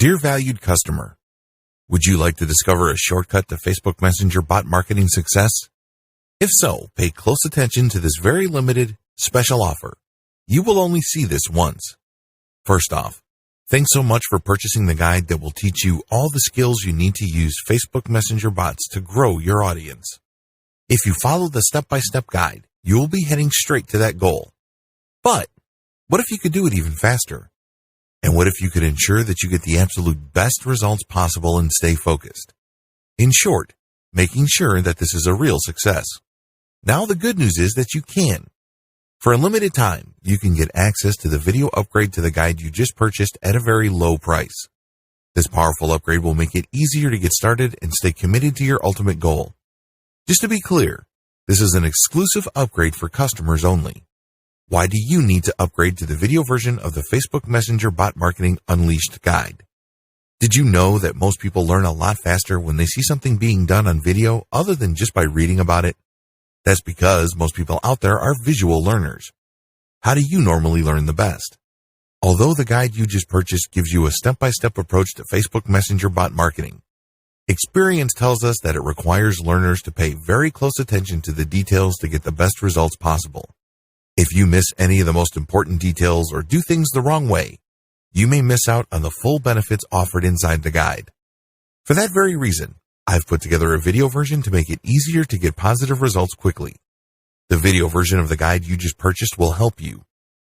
Dear valued customer, would you like to discover a shortcut to Facebook Messenger bot marketing success? If so, pay close attention to this very limited special offer. You will only see this once. First off, thanks so much for purchasing the guide that will teach you all the skills you need to use Facebook Messenger bots to grow your audience. If you follow the step-by-step guide, you will be heading straight to that goal. But what if you could do it even faster? And what if you could ensure that you get the absolute best results possible and stay focused? In short, making sure that this is a real success. Now the good news is that you can. For a limited time, you can get access to the video upgrade to the guide you just purchased at a very low price. This powerful upgrade will make it easier to get started and stay committed to your ultimate goal. Just to be clear, this is an exclusive upgrade for customers only. Why do you need to upgrade to the video version of the Facebook Messenger Bot Marketing Unleashed guide? Did you know that most people learn a lot faster when they see something being done on video other than just by reading about it? That's because most people out there are visual learners. How do you normally learn the best? Although the guide you just purchased gives you a step-by-step approach to Facebook Messenger bot marketing, experience tells us that it requires learners to pay very close attention to the details to get the best results possible. If you miss any of the most important details or do things the wrong way, you may miss out on the full benefits offered inside the guide. For that very reason, I've put together a video version to make it easier to get positive results quickly. The video version of the guide you just purchased will help you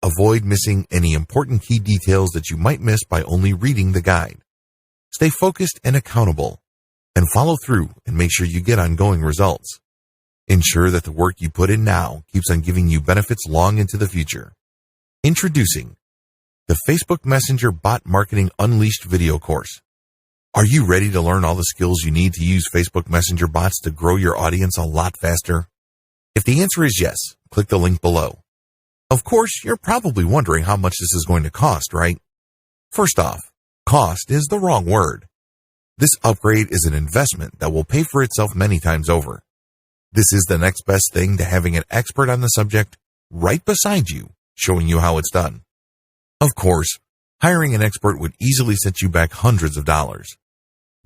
avoid missing any important key details that you might miss by only reading the guide. Stay focused and accountable, and follow through and make sure you get ongoing results. Ensure that the work you put in now keeps on giving you benefits long into the future. Introducing the Facebook Messenger Bot Marketing Unleashed video course. Are you ready to learn all the skills you need to use Facebook Messenger bots to grow your audience a lot faster? If the answer is yes, click the link below. Of course, you're probably wondering how much this is going to cost, right? First off, cost is the wrong word. This upgrade is an investment that will pay for itself many times over. This is the next best thing to having an expert on the subject right beside you, showing you how it's done. Of course, hiring an expert would easily set you back hundreds of dollars.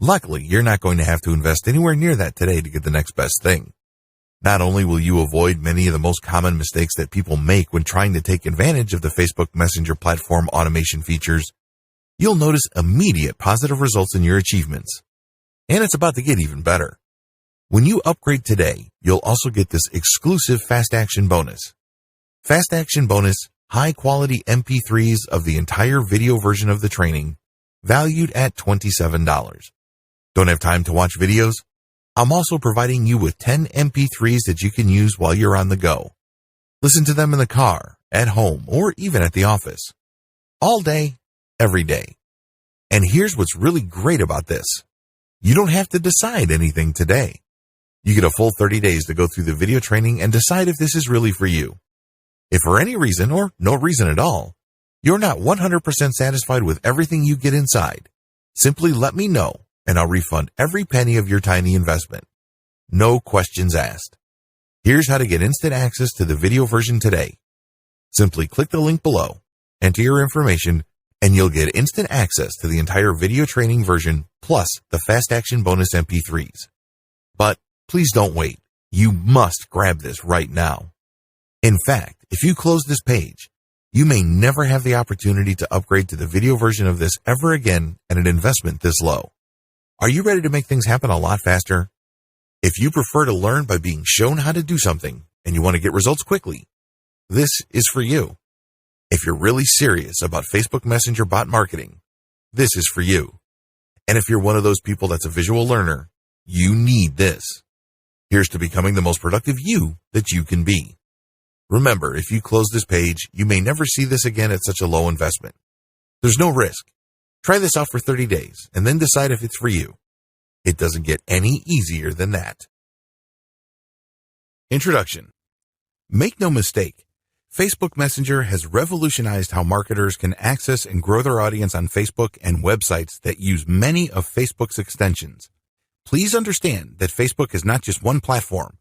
Luckily, you're not going to have to invest anywhere near that today to get the next best thing. Not only will you avoid many of the most common mistakes that people make when trying to take advantage of the Facebook Messenger platform automation features, you'll notice immediate positive results in your achievements. And it's about to get even better. When you upgrade today, you'll also get this exclusive Fast Action bonus. Fast Action bonus, high-quality MP3s of the entire video version of the training, valued at $27. Don't have time to watch videos? I'm also providing you with 10 MP3s that you can use while you're on the go. Listen to them in the car, at home, or even at the office. All day, every day. And here's what's really great about this. You don't have to decide anything today. You get a full 30 days to go through the video training and decide if this is really for you. If for any reason, or no reason at all, you're not 100% satisfied with everything you get inside, simply let me know and I'll refund every penny of your tiny investment. No questions asked. Here's how to get instant access to the video version today. Simply click the link below, enter your information, and you'll get instant access to the entire video training version plus the Fast Action bonus MP3s. But please don't wait. You must grab this right now. In fact, if you close this page, you may never have the opportunity to upgrade to the video version of this ever again at an investment this low. Are you ready to make things happen a lot faster? If you prefer to learn by being shown how to do something and you want to get results quickly, this is for you. If you're really serious about Facebook Messenger bot marketing, this is for you. And if you're one of those people that's a visual learner, you need this. Here's to becoming the most productive you that you can be. Remember, if you close this page, you may never see this again at such a low investment. There's no risk. Try this out for 30 days and then decide if it's for you. It doesn't get any easier than that. Introduction. Make no mistake, Facebook Messenger has revolutionized how marketers can access and grow their audience on Facebook and websites that use many of Facebook's extensions. Please understand that Facebook is not just one platform.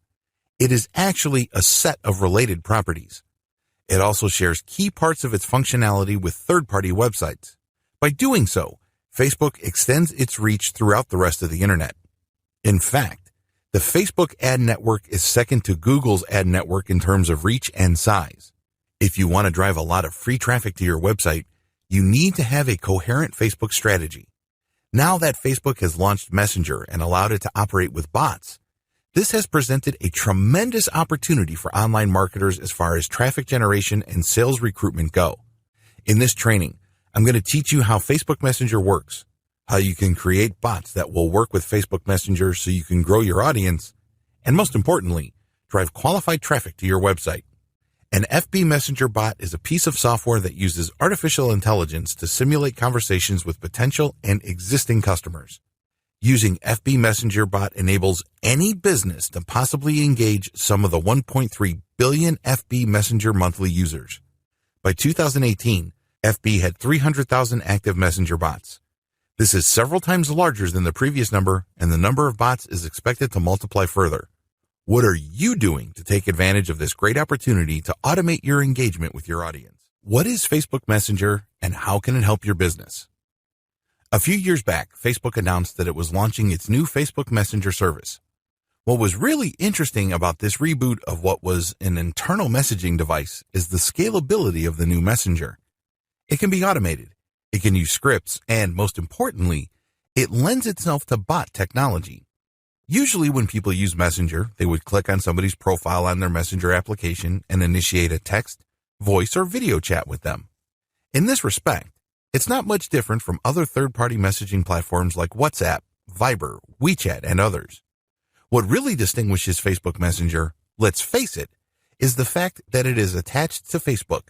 It is actually a set of related properties. It also shares key parts of its functionality with third-party websites. By doing so, Facebook extends its reach throughout the rest of the internet. In fact, the Facebook ad network is second to Google's ad network in terms of reach and size. If you want to drive a lot of free traffic to your website, you need to have a coherent Facebook strategy. Now that Facebook has launched Messenger and allowed it to operate with bots, this has presented a tremendous opportunity for online marketers as far as traffic generation and sales recruitment go. In this training, I'm going to teach you how Facebook Messenger works, how you can create bots that will work with Facebook Messenger so you can grow your audience, and most importantly, drive qualified traffic to your website. An FB Messenger bot is a piece of software that uses artificial intelligence to simulate conversations with potential and existing customers. Using FB Messenger bot enables any business to possibly engage some of the 1.3 billion FB Messenger monthly users. By 2018, FB had 300,000 active Messenger bots. This is several times larger than the previous number, and the number of bots is expected to multiply further. What are you doing to take advantage of this great opportunity to automate your engagement with your audience? What is Facebook Messenger, and how can it help your business? A few years back, Facebook announced that it was launching its new Facebook Messenger service. What was really interesting about this reboot of what was an internal messaging device is the scalability of the new Messenger. It can be automated, it can use scripts, and most importantly, it lends itself to bot technology. Usually when people use Messenger, they would click on somebody's profile on their Messenger application and initiate a text, voice, or video chat with them. In this respect, it's not much different from other third-party messaging platforms like WhatsApp, Viber, WeChat, and others. What really distinguishes Facebook Messenger, let's face it, is the fact that it is attached to Facebook.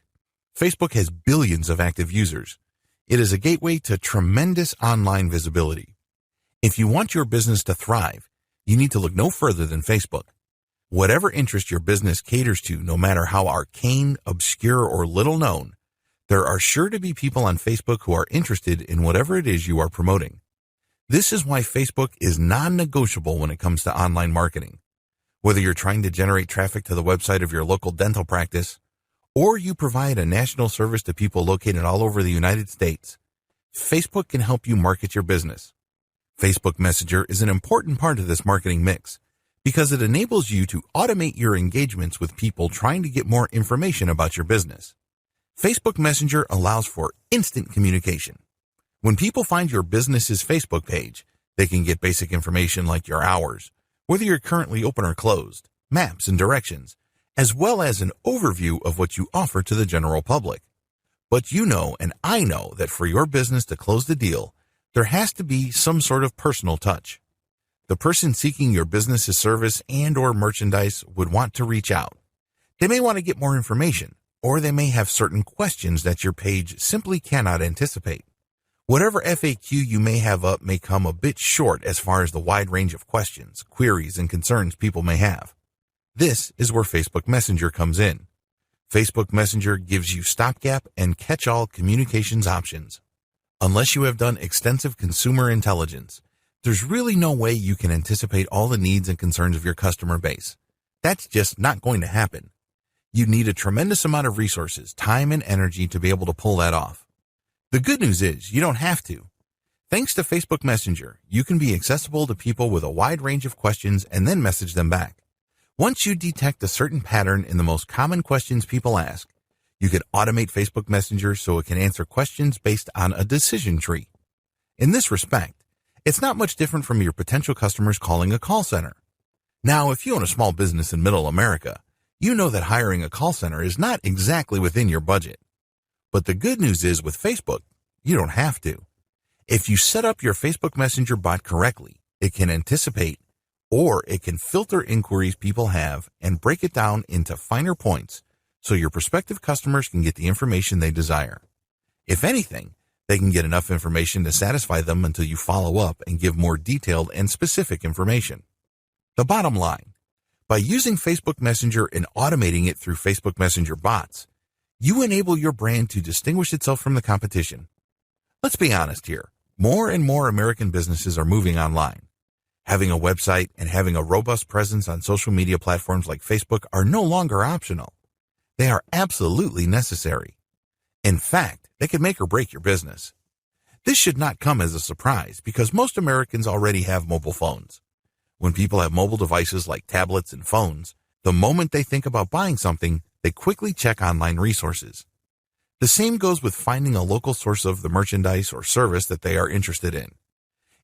Facebook has billions of active users. It is a gateway to tremendous online visibility. If you want your business to thrive, you need to look no further than Facebook. Whatever interest your business caters to, no matter how arcane, obscure, or little known, there are sure to be people on Facebook who are interested in whatever it is you are promoting. This is why Facebook is non-negotiable when it comes to online marketing. Whether you're trying to generate traffic to the website of your local dental practice, or you provide a national service to people located all over the United States, Facebook can help you market your business. Facebook Messenger is an important part of this marketing mix because it enables you to automate your engagements with people trying to get more information about your business. Facebook Messenger allows for instant communication. When people find your business's Facebook page, they can get basic information like your hours, whether you're currently open or closed, maps and directions, as well as an overview of what you offer to the general public. But you know and I know that for your business to close the deal, there has to be some sort of personal touch. The person seeking your business's service and or merchandise would want to reach out. They may want to get more information, or they may have certain questions that your page simply cannot anticipate. Whatever FAQ you may have up may come a bit short as far as the wide range of questions, queries, and concerns people may have. This is where Facebook Messenger comes in. Facebook Messenger gives you stopgap and catch-all communications options. Unless you have done extensive consumer intelligence, there's really no way you can anticipate all the needs and concerns of your customer base. That's just not going to happen. You need a tremendous amount of resources, time, and energy to be able to pull that off. The good news is you don't have to. Thanks to Facebook Messenger, you can be accessible to people with a wide range of questions and then message them back. Once you detect a certain pattern in the most common questions people ask, you can automate Facebook Messenger so it can answer questions based on a decision tree. In this respect, it's not much different from your potential customers calling a call center. Now, if you own a small business in Middle America, you know that hiring a call center is not exactly within your budget. But the good news is with Facebook, you don't have to. If you set up your Facebook Messenger bot correctly, it can anticipate or it can filter inquiries people have and break it down into finer points so your prospective customers can get the information they desire. If anything, they can get enough information to satisfy them until you follow up and give more detailed and specific information. The bottom line, by using Facebook Messenger and automating it through Facebook Messenger bots, you enable your brand to distinguish itself from the competition. Let's be honest here. More and more American businesses are moving online. Having a website and having a robust presence on social media platforms like Facebook are no longer optional. They are absolutely necessary. In fact, they can make or break your business. This should not come as a surprise because most Americans already have mobile phones. When people have mobile devices like tablets and phones, the moment they think about buying something, they quickly check online resources. The same goes with finding a local source of the merchandise or service that they are interested in.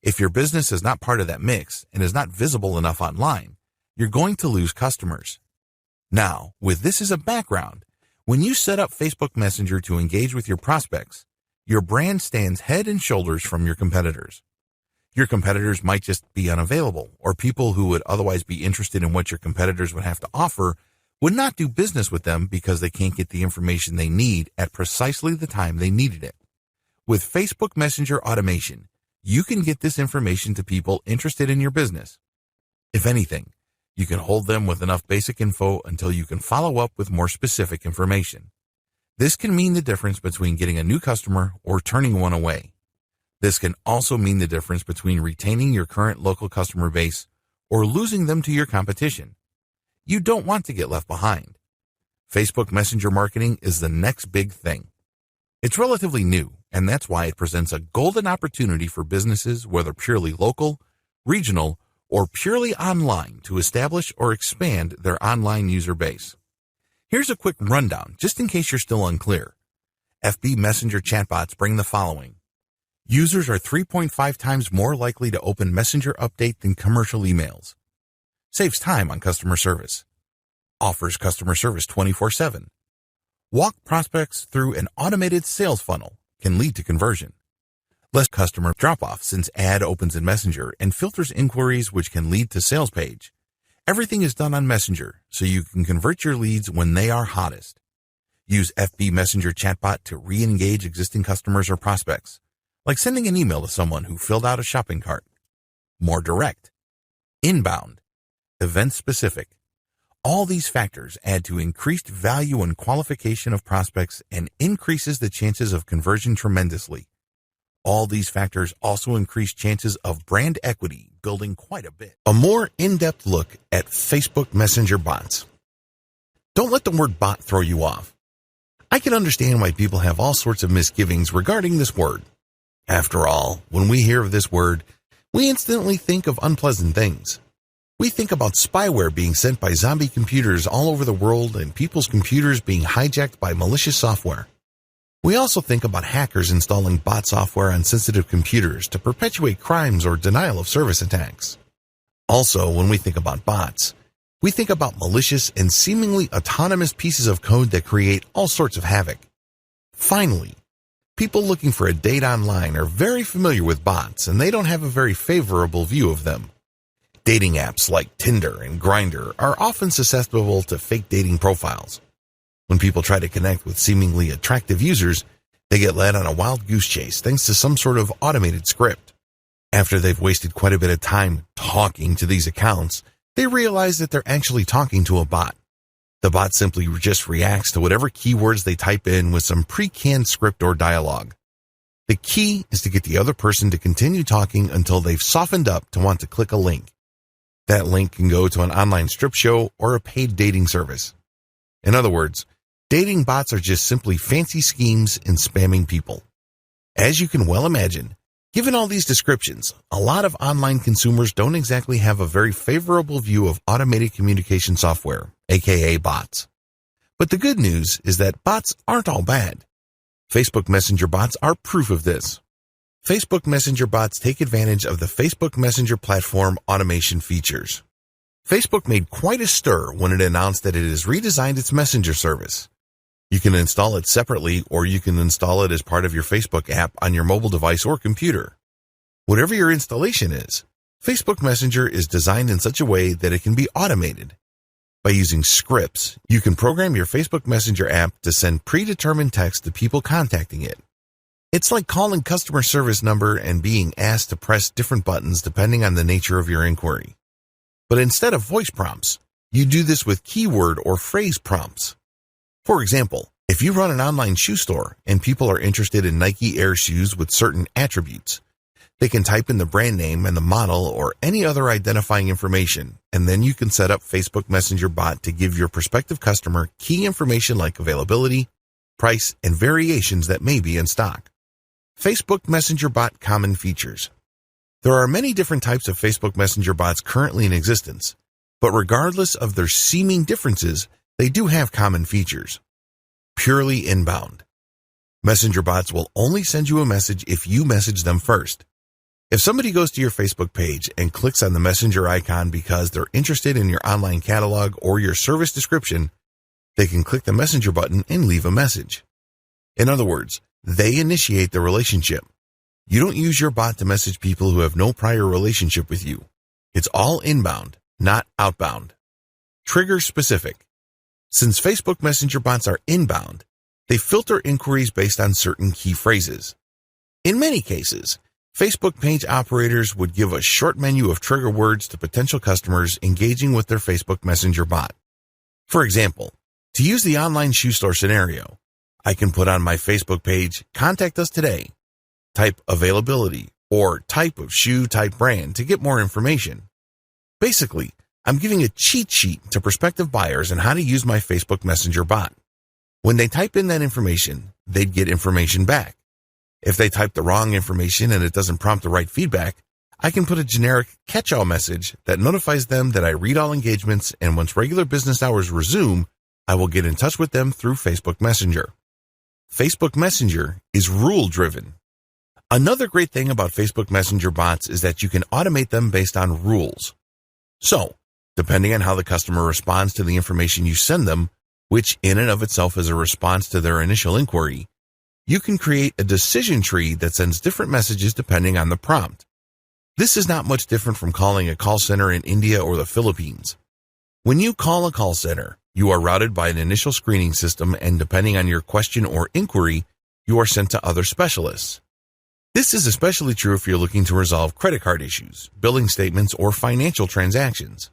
If your business is not part of that mix and is not visible enough online, you're going to lose customers. Now, with this as a background, when you set up Facebook Messenger to engage with your prospects, your brand stands head and shoulders from your competitors. Your competitors might just be unavailable, or people who would otherwise be interested in what your competitors would have to offer would not do business with them because they can't get the information they need at precisely the time they needed it. With Facebook Messenger automation, you can get this information to people interested in your business. If anything, you can hold them with enough basic info until you can follow up with more specific information. This can mean the difference between getting a new customer or turning one away. This can also mean the difference between retaining your current local customer base or losing them to your competition. You don't want to get left behind. Facebook Messenger marketing is the next big thing. It's relatively new, and that's why it presents a golden opportunity for businesses, whether purely local, regional, or purely online, to establish or expand their online user base. Here's a quick rundown, just in case you're still unclear. FB Messenger chatbots bring the following. Users are 3.5 times more likely to open Messenger update than commercial emails. Saves time on customer service. Offers customer service 24/7. Walk prospects through an automated sales funnel, can lead to conversion. Less customer drop-off since ad opens in Messenger and filters inquiries which can lead to sales page. Everything is done on Messenger, so you can convert your leads when they are hottest. Use FB Messenger chatbot to re-engage existing customers or prospects, like sending an email to someone who filled out a shopping cart. More direct. Inbound. Event-specific. All these factors add to increased value and qualification of prospects and increases the chances of conversion tremendously. All these factors also increase chances of brand equity, building quite a bit. A more in-depth look at Facebook Messenger bots. Don't let the word bot throw you off. I can understand why people have all sorts of misgivings regarding this word. After all, when we hear of this word, we instantly think of unpleasant things. We think about spyware being sent by zombie computers all over the world and people's computers being hijacked by malicious software. We also think about hackers installing bot software on sensitive computers to perpetuate crimes or denial of service attacks. Also, when we think about bots, we think about malicious and seemingly autonomous pieces of code that create all sorts of havoc. Finally, people looking for a date online are very familiar with bots, and they don't have a very favorable view of them. Dating apps like Tinder and Grindr are often susceptible to fake dating profiles. When people try to connect with seemingly attractive users, they get led on a wild goose chase thanks to some sort of automated script. After they've wasted quite a bit of time talking to these accounts, they realize that they're actually talking to a bot. The bot simply just reacts to whatever keywords they type in with some pre-canned script or dialogue. The key is to get the other person to continue talking until they've softened up to want to click a link. That link can go to an online strip show or a paid dating service. In other words, dating bots are just simply fancy schemes in spamming people. As you can well imagine, given all these descriptions, a lot of online consumers don't exactly have a very favorable view of automated communication software, aka bots. But the good news is that bots aren't all bad. Facebook Messenger bots are proof of this. Facebook Messenger bots take advantage of the Facebook Messenger platform automation features. Facebook made quite a stir when it announced that it has redesigned its Messenger service. You can install it separately, or you can install it as part of your Facebook app on your mobile device or computer. Whatever your installation is, Facebook Messenger is designed in such a way that it can be automated. By using scripts, you can program your Facebook Messenger app to send predetermined text to people contacting it. It's like calling customer service number and being asked to press different buttons depending on the nature of your inquiry. But instead of voice prompts, you do this with keyword or phrase prompts. For example, if you run an online shoe store and people are interested in Nike Air shoes with certain attributes, they can type in the brand name and the model or any other identifying information, and then you can set up Facebook Messenger bot to give your prospective customer key information like availability, price, and variations that may be in stock. Facebook Messenger Bot Common Features. There are many different types of Facebook Messenger bots currently in existence, but regardless of their seeming differences, they do have common features. Purely inbound. Messenger bots will only send you a message if you message them first. If somebody goes to your Facebook page and clicks on the messenger icon because they're interested in your online catalog or your service description, they can click the messenger button and leave a message. In other words, they initiate the relationship. You don't use your bot to message people who have no prior relationship with you. It's all inbound, not outbound. Trigger specific. Since Facebook Messenger bots are inbound, they filter inquiries based on certain key phrases. In many cases, Facebook page operators would give a short menu of trigger words to potential customers engaging with their Facebook Messenger bot. For example, to use the online shoe store scenario, I can put on my Facebook page, "Contact us today," type availability, or type of shoe, type brand to get more information. Basically, I'm giving a cheat sheet to prospective buyers on how to use my Facebook Messenger bot. When they type in that information, they'd get information back. If they type the wrong information and it doesn't prompt the right feedback, I can put a generic catch-all message that notifies them that I read all engagements, and once regular business hours resume, I will get in touch with them through Facebook Messenger. Facebook Messenger is rule-driven. Another great thing about Facebook Messenger bots is that you can automate them based on rules. So, depending on how the customer responds to the information you send them, which in and of itself is a response to their initial inquiry, you can create a decision tree that sends different messages depending on the prompt. This is not much different from calling a call center in India or the Philippines. When you call a call center, you are routed by an initial screening system, and depending on your question or inquiry, you are sent to other specialists. This is especially true if you're looking to resolve credit card issues, billing statements, or financial transactions.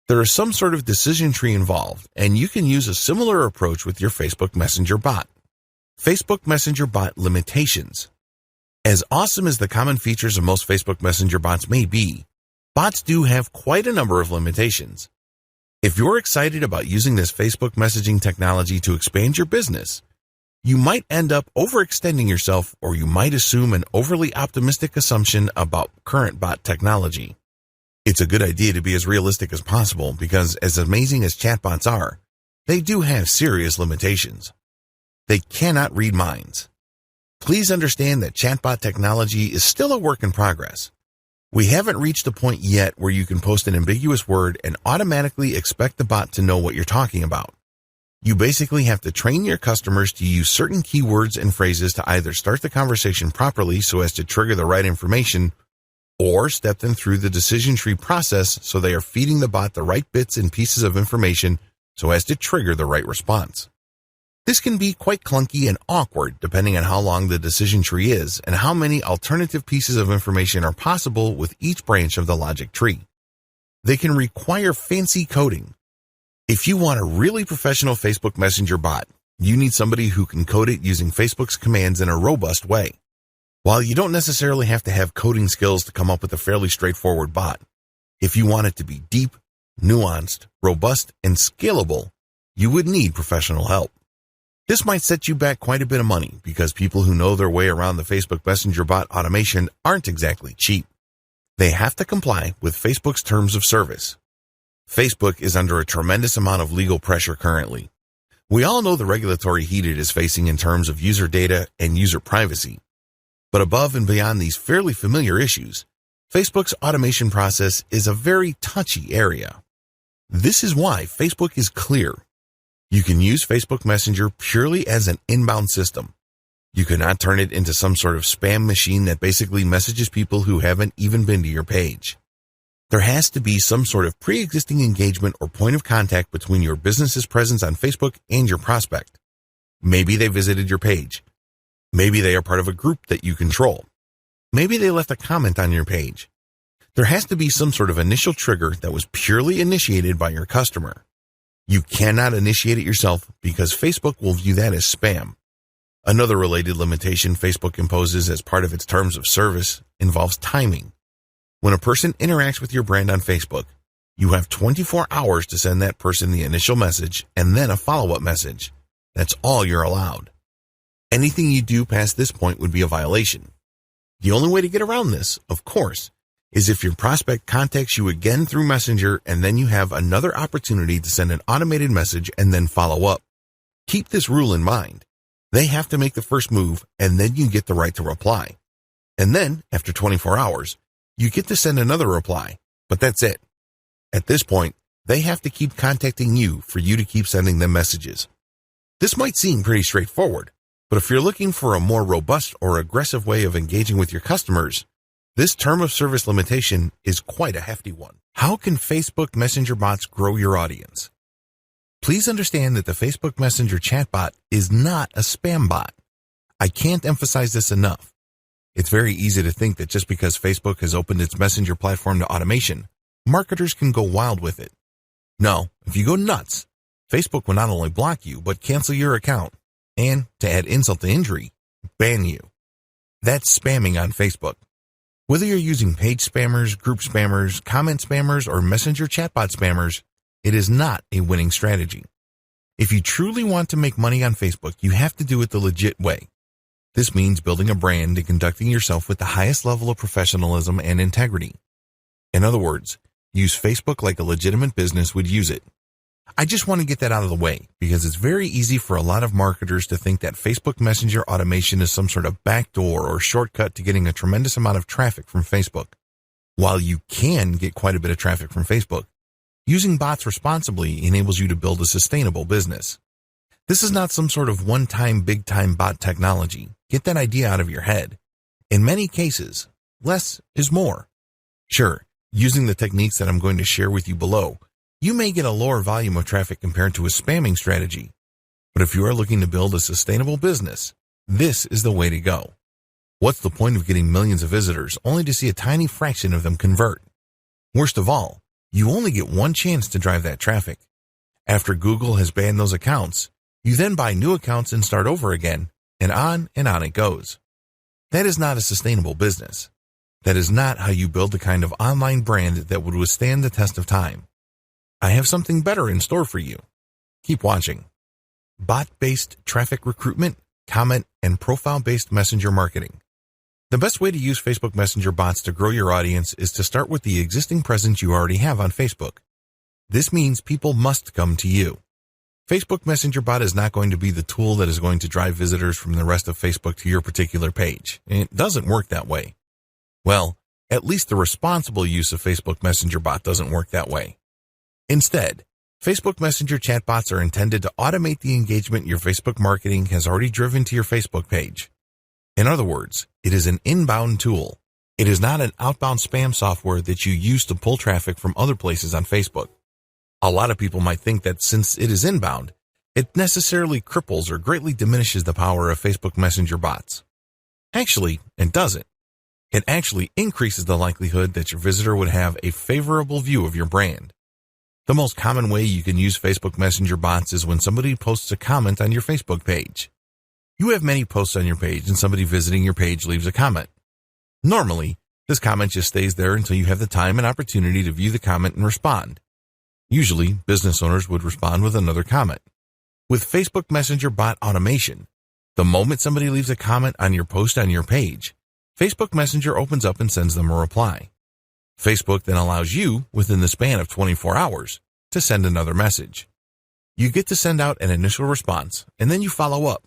There is some sort of decision tree involved, and you can use a similar approach with your Facebook Messenger bot. Facebook Messenger bot limitations. As awesome as the common features of most Facebook Messenger bots may be, bots do have quite a number of limitations. If you're excited about using this Facebook messaging technology to expand your business, you might end up overextending yourself, or you might assume an overly optimistic assumption about current bot technology. It's a good idea to be as realistic as possible because, as amazing as chatbots are, they do have serious limitations. They cannot read minds. Please understand that chatbot technology is still a work in progress. We haven't reached the point yet where you can post an ambiguous word and automatically expect the bot to know what you're talking about. You basically have to train your customers to use certain keywords and phrases to either start the conversation properly so as to trigger the right information, or step them through the decision tree process so they are feeding the bot the right bits and pieces of information so as to trigger the right response. This can be quite clunky and awkward depending on how long the decision tree is and how many alternative pieces of information are possible with each branch of the logic tree. They can require fancy coding. If you want a really professional Facebook Messenger bot, you need somebody who can code it using Facebook's commands in a robust way. While you don't necessarily have to have coding skills to come up with a fairly straightforward bot, if you want it to be deep, nuanced, robust, and scalable, you would need professional help. This might set you back quite a bit of money because people who know their way around the Facebook Messenger bot automation aren't exactly cheap. They have to comply with Facebook's terms of service. Facebook is under a tremendous amount of legal pressure currently. We all know the regulatory heat it is facing in terms of user data and user privacy. But above and beyond these fairly familiar issues, Facebook's automation process is a very touchy area. This is why Facebook is clear. You can use Facebook Messenger purely as an inbound system. You cannot turn it into some sort of spam machine that basically messages people who haven't even been to your page. There has to be some sort of pre-existing engagement or point of contact between your business's presence on Facebook and your prospect. Maybe they visited your page. Maybe they are part of a group that you control. Maybe they left a comment on your page. There has to be some sort of initial trigger that was purely initiated by your customer. You cannot initiate it yourself because Facebook will view that as spam. Another related limitation Facebook imposes as part of its terms of service involves timing. When a person interacts with your brand on Facebook, you have 24 hours to send that person the initial message and then a follow-up message. That's all you're allowed. Anything you do past this point would be a violation. The only way to get around this, of course, is if your prospect contacts you again through Messenger and then you have another opportunity to send an automated message and then follow up. Keep this rule in mind. They have to make the first move and then you get the right to reply. And then, after 24 hours, you get to send another reply, but that's it. At this point, they have to keep contacting you for you to keep sending them messages. This might seem pretty straightforward, but if you're looking for a more robust or aggressive way of engaging with your customers, this term of service limitation is quite a hefty one. How can Facebook Messenger bots grow your audience? Please understand that the Facebook Messenger chatbot is not a spam bot. I can't emphasize this enough. It's very easy to think that just because Facebook has opened its Messenger platform to automation, marketers can go wild with it. No, if you go nuts, Facebook will not only block you, but cancel your account. And, to add insult to injury, ban you. That's spamming on Facebook. Whether you're using page spammers, group spammers, comment spammers, or messenger chatbot spammers, it is not a winning strategy. If you truly want to make money on Facebook, you have to do it the legit way. This means building a brand and conducting yourself with the highest level of professionalism and integrity. In other words, use Facebook like a legitimate business would use it. I just want to get that out of the way because it's very easy for a lot of marketers to think that Facebook Messenger automation is some sort of backdoor or shortcut to getting a tremendous amount of traffic from Facebook. While you can get quite a bit of traffic from Facebook, using bots responsibly enables you to build a sustainable business. This is not some sort of one-time big-time bot technology. Get that idea out of your head. In many cases, less is more. Sure, using the techniques that I'm going to share with you below, you may get a lower volume of traffic compared to a spamming strategy. But if you are looking to build a sustainable business, this is the way to go. What's the point of getting millions of visitors only to see a tiny fraction of them convert? Worst of all, you only get one chance to drive that traffic. After Google has banned those accounts, you then buy new accounts and start over again, and on it goes. That is not a sustainable business. That is not how you build the kind of online brand that would withstand the test of time. I have something better in store for you. Keep watching. Bot-based traffic recruitment, comment, and profile-based messenger marketing. The best way to use Facebook Messenger bots to grow your audience is to start with the existing presence you already have on Facebook. This means people must come to you. Facebook Messenger bot is not going to be the tool that is going to drive visitors from the rest of Facebook to your particular page. It doesn't work that way. Well, at least the responsible use of Facebook Messenger bot doesn't work that way. Instead, Facebook Messenger chatbots are intended to automate the engagement your Facebook marketing has already driven to your Facebook page. In other words, it is an inbound tool. It is not an outbound spam software that you use to pull traffic from other places on Facebook. A lot of people might think that since it is inbound, it necessarily cripples or greatly diminishes the power of Facebook Messenger bots. Actually, it doesn't. It actually increases the likelihood that your visitor would have a favorable view of your brand. The most common way you can use Facebook Messenger bots is when somebody posts a comment on your Facebook page. You have many posts on your page and somebody visiting your page leaves a comment. Normally, this comment just stays there until you have the time and opportunity to view the comment and respond. Usually, business owners would respond with another comment. With Facebook Messenger bot automation, the moment somebody leaves a comment on your post on your page, Facebook Messenger opens up and sends them a reply. Facebook then allows you, within the span of 24 hours, to send another message. You get to send out an initial response, and then you follow up.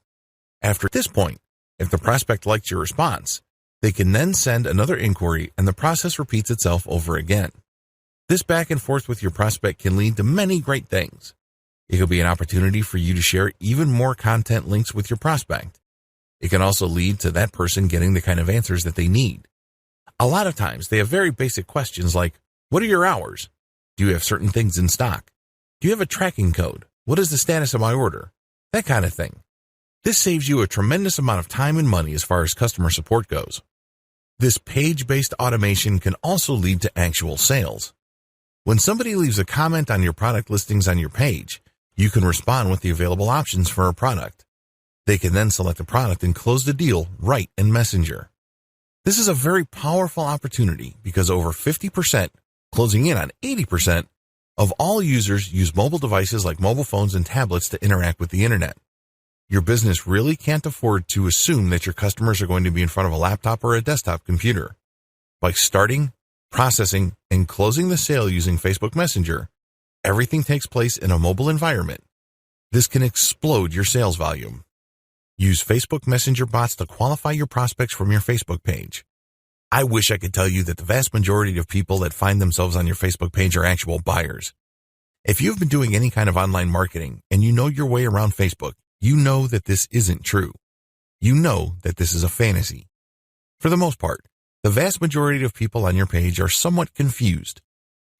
After this point, if the prospect likes your response, they can then send another inquiry and the process repeats itself over again. This back and forth with your prospect can lead to many great things. It could be an opportunity for you to share even more content links with your prospect. It can also lead to that person getting the kind of answers that they need. A lot of times, they have very basic questions like, what are your hours? Do you have certain things in stock? Do you have a tracking code? What is the status of my order? That kind of thing. This saves you a tremendous amount of time and money as far as customer support goes. This page-based automation can also lead to actual sales. When somebody leaves a comment on your product listings on your page, you can respond with the available options for a product. They can then select the product and close the deal right in Messenger. This is a very powerful opportunity because over 50%, closing in on 80%, of all users use mobile devices like mobile phones and tablets to interact with the internet. Your business really can't afford to assume that your customers are going to be in front of a laptop or a desktop computer. By starting, processing, and closing the sale using Facebook Messenger, everything takes place in a mobile environment. This can explode your sales volume. Use Facebook Messenger bots to qualify your prospects from your Facebook page. I wish I could tell you that the vast majority of people that find themselves on your Facebook page are actual buyers. If you've been doing any kind of online marketing and you know your way around Facebook, you know that this isn't true. You know that this is a fantasy. For the most part, the vast majority of people on your page are somewhat confused.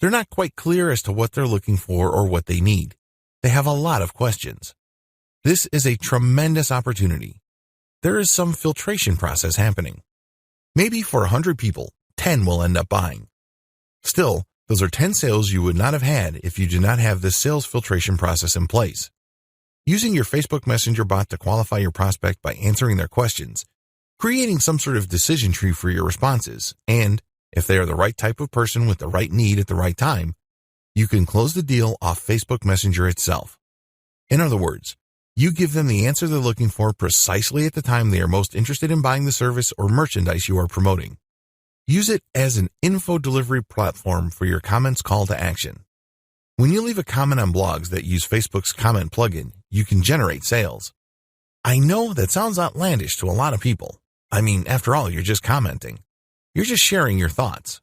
They're not quite clear as to what they're looking for or what they need. They have a lot of questions. This is a tremendous opportunity. There is some filtration process happening. Maybe for 100 people, 10 will end up buying. Still, those are 10 sales you would not have had if you did not have this sales filtration process in place. Using your Facebook Messenger bot to qualify your prospect by answering their questions, creating some sort of decision tree for your responses, and, if they are the right type of person with the right need at the right time, you can close the deal off Facebook Messenger itself. In other words, you give them the answer they're looking for precisely at the time they are most interested in buying the service or merchandise you are promoting. Use it as an info delivery platform for your comments call to action. When you leave a comment on blogs that use Facebook's comment plugin, you can generate sales. I know that sounds outlandish to a lot of people. I mean, after all, you're just commenting. You're just sharing your thoughts.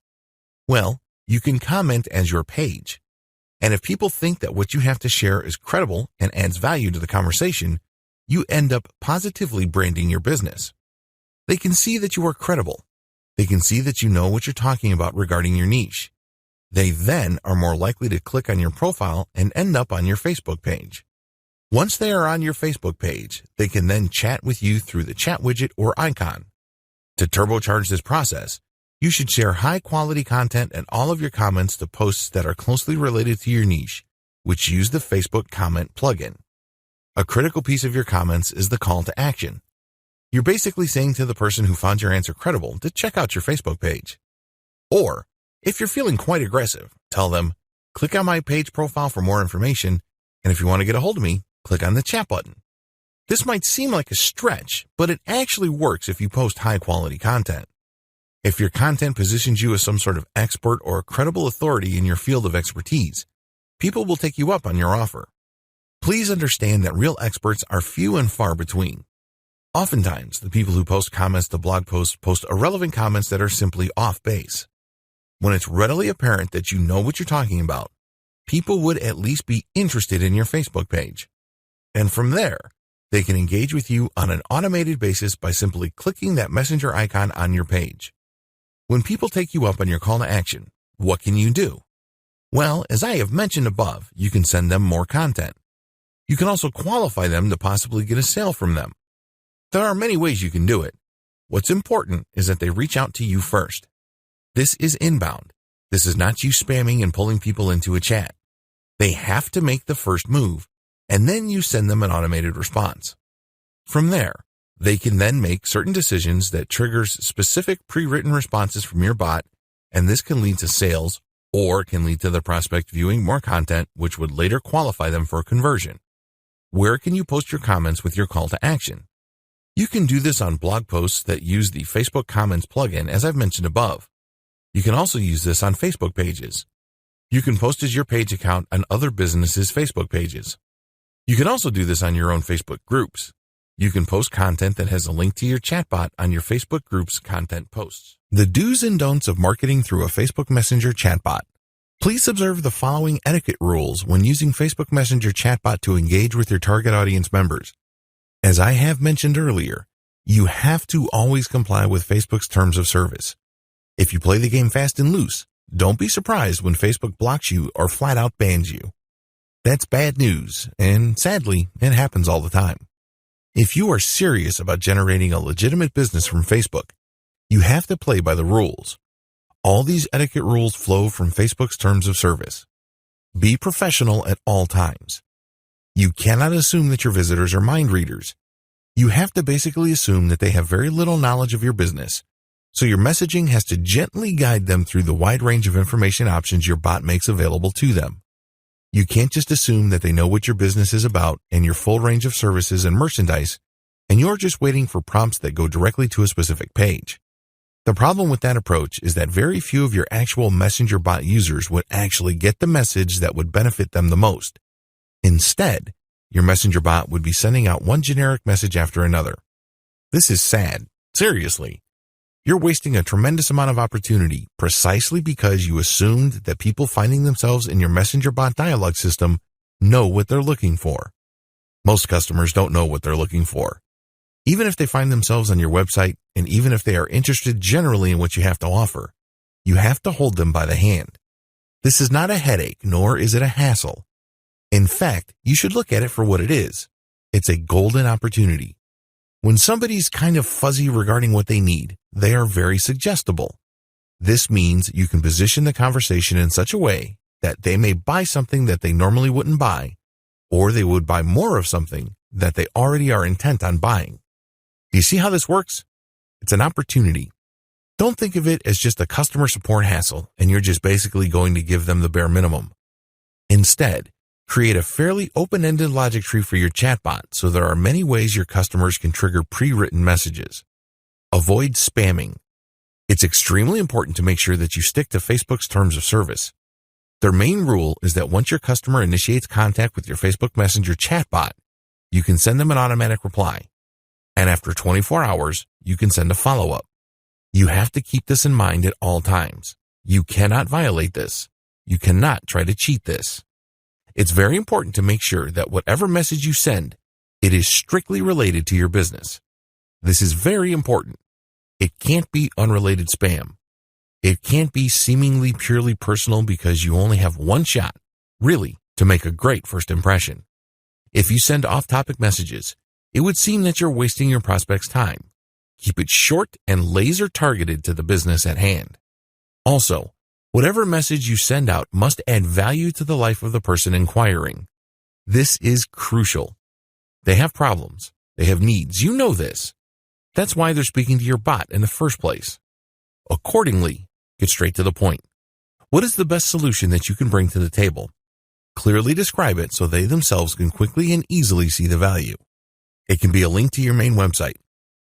Well, you can comment as your page. And if people think that what you have to share is credible and adds value to the conversation, you end up positively branding your business. They can see that you are credible. They can see that you know what you're talking about regarding your niche. They then are more likely to click on your profile and end up on your Facebook page. Once they are on your Facebook page, they can then chat with you through the chat widget or icon. To turbocharge this process, you should share high-quality content and all of your comments to posts that are closely related to your niche, which use the Facebook comment plugin. A critical piece of your comments is the call to action. You're basically saying to the person who found your answer credible to check out your Facebook page. Or, if you're feeling quite aggressive, tell them, click on my page profile for more information, and if you want to get a hold of me, click on the chat button. This might seem like a stretch, but it actually works if you post high-quality content. If your content positions you as some sort of expert or credible authority in your field of expertise, people will take you up on your offer. Please understand that real experts are few and far between. Oftentimes, the people who post comments to blog posts post irrelevant comments that are simply off base. When it's readily apparent that you know what you're talking about, people would at least be interested in your Facebook page. And from there, they can engage with you on an automated basis by simply clicking that messenger icon on your page. When people take you up on your call to action, what can you do? Well, as I have mentioned above, you can send them more content. You can also qualify them to possibly get a sale from them. There are many ways you can do it. What's important is that they reach out to you first. This is inbound. This is not you spamming and pulling people into a chat. They have to make the first move, and then you send them an automated response. From there, they can then make certain decisions that triggers specific pre-written responses from your bot, and this can lead to sales or can lead to the prospect viewing more content, which would later qualify them for a conversion. Where can you post your comments with your call to action? You can do this on blog posts that use the Facebook Comments plugin, as I've mentioned above. You can also use this on Facebook pages. You can post as your page account on other businesses' Facebook pages. You can also do this on your own Facebook groups. You can post content that has a link to your chatbot on your Facebook group's content posts. The do's and don'ts of marketing through a Facebook Messenger chatbot. Please observe the following etiquette rules when using Facebook Messenger chatbot to engage with your target audience members. As I have mentioned earlier, you have to always comply with Facebook's terms of service. If you play the game fast and loose, don't be surprised when Facebook blocks you or flat out bans you. That's bad news, and sadly, it happens all the time. If you are serious about generating a legitimate business from Facebook, you have to play by the rules. All these etiquette rules flow from Facebook's terms of service. Be professional at all times. You cannot assume that your visitors are mind readers. You have to basically assume that they have very little knowledge of your business, so your messaging has to gently guide them through the wide range of information options your bot makes available to them. You can't just assume that they know what your business is about and your full range of services and merchandise, and you're just waiting for prompts that go directly to a specific page. The problem with that approach is that very few of your actual Messenger bot users would actually get the message that would benefit them the most. Instead, your Messenger bot would be sending out one generic message after another. This is sad. Seriously. You're wasting a tremendous amount of opportunity precisely because you assumed that people finding themselves in your Messenger bot dialogue system know what they're looking for. Most customers don't know what they're looking for. Even if they find themselves on your website, and even if they are interested generally in what you have to offer, you have to hold them by the hand. This is not a headache, nor is it a hassle. In fact, you should look at it for what it is. It's a golden opportunity. When somebody's kind of fuzzy regarding what they need, they are very suggestible. This means you can position the conversation in such a way that they may buy something that they normally wouldn't buy, or they would buy more of something that they already are intent on buying. Do you see how this works? It's an opportunity. Don't think of it as just a customer support hassle and you're just basically going to give them the bare minimum. Instead, create a fairly open-ended logic tree for your chatbot so there are many ways your customers can trigger pre-written messages. Avoid spamming. It's extremely important to make sure that you stick to Facebook's terms of service. Their main rule is that once your customer initiates contact with your Facebook Messenger chatbot, you can send them an automatic reply. And after 24 hours, you can send a follow-up. You have to keep this in mind at all times. You cannot violate this. You cannot try to cheat this. It's very important to make sure that whatever message you send, it is strictly related to your business. This is very important. It can't be unrelated spam. It can't be seemingly purely personal because you only have one shot, really, to make a great first impression. If you send off-topic messages, it would seem that you're wasting your prospect's time. Keep it short and laser targeted to the business at hand. Also, whatever message you send out must add value to the life of the person inquiring. This is crucial. They have problems. They have needs. You know this. That's why they're speaking to your bot in the first place. Accordingly, get straight to the point. What is the best solution that you can bring to the table? Clearly describe it so they themselves can quickly and easily see the value. It can be a link to your main website,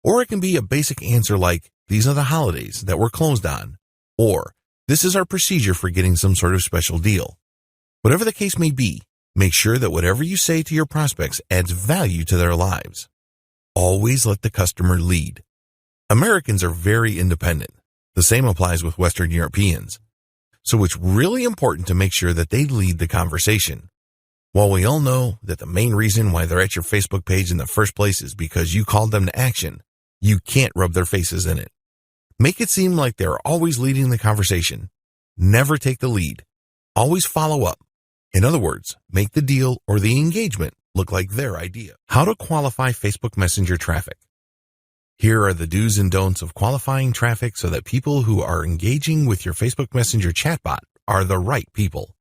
or it can be a basic answer like, these are the holidays that we're closed on, or this is our procedure for getting some sort of special deal. Whatever the case may be, make sure that whatever you say to your prospects adds value to their lives. Always let the customer lead. Americans are very independent. The same applies with Western Europeans. So it's really important to make sure that they lead the conversation. While we all know that the main reason why they're at your Facebook page in the first place is because you called them to action, you can't rub their faces in it. Make it seem like they're always leading the conversation. Never take the lead. Always follow up. In other words, make the deal or the engagement look like their idea. How to qualify Facebook Messenger traffic. Here are the do's and don'ts of qualifying traffic so that people who are engaging with your Facebook Messenger chatbot are the right people.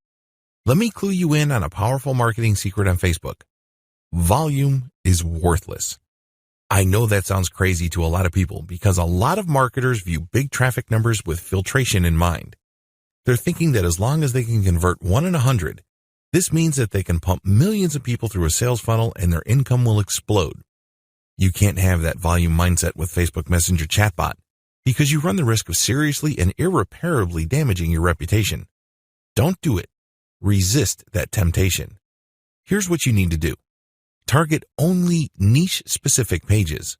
Let me clue you in on a powerful marketing secret on Facebook. Volume is worthless. I know that sounds crazy to a lot of people because a lot of marketers view big traffic numbers with filtration in mind. They're thinking that as long as they can convert 1 in 100, this means that they can pump millions of people through a sales funnel and their income will explode. You can't have that volume mindset with Facebook Messenger chatbot because you run the risk of seriously and irreparably damaging your reputation. Don't do it. Resist that temptation. Here's what you need to do. Target only niche-specific pages.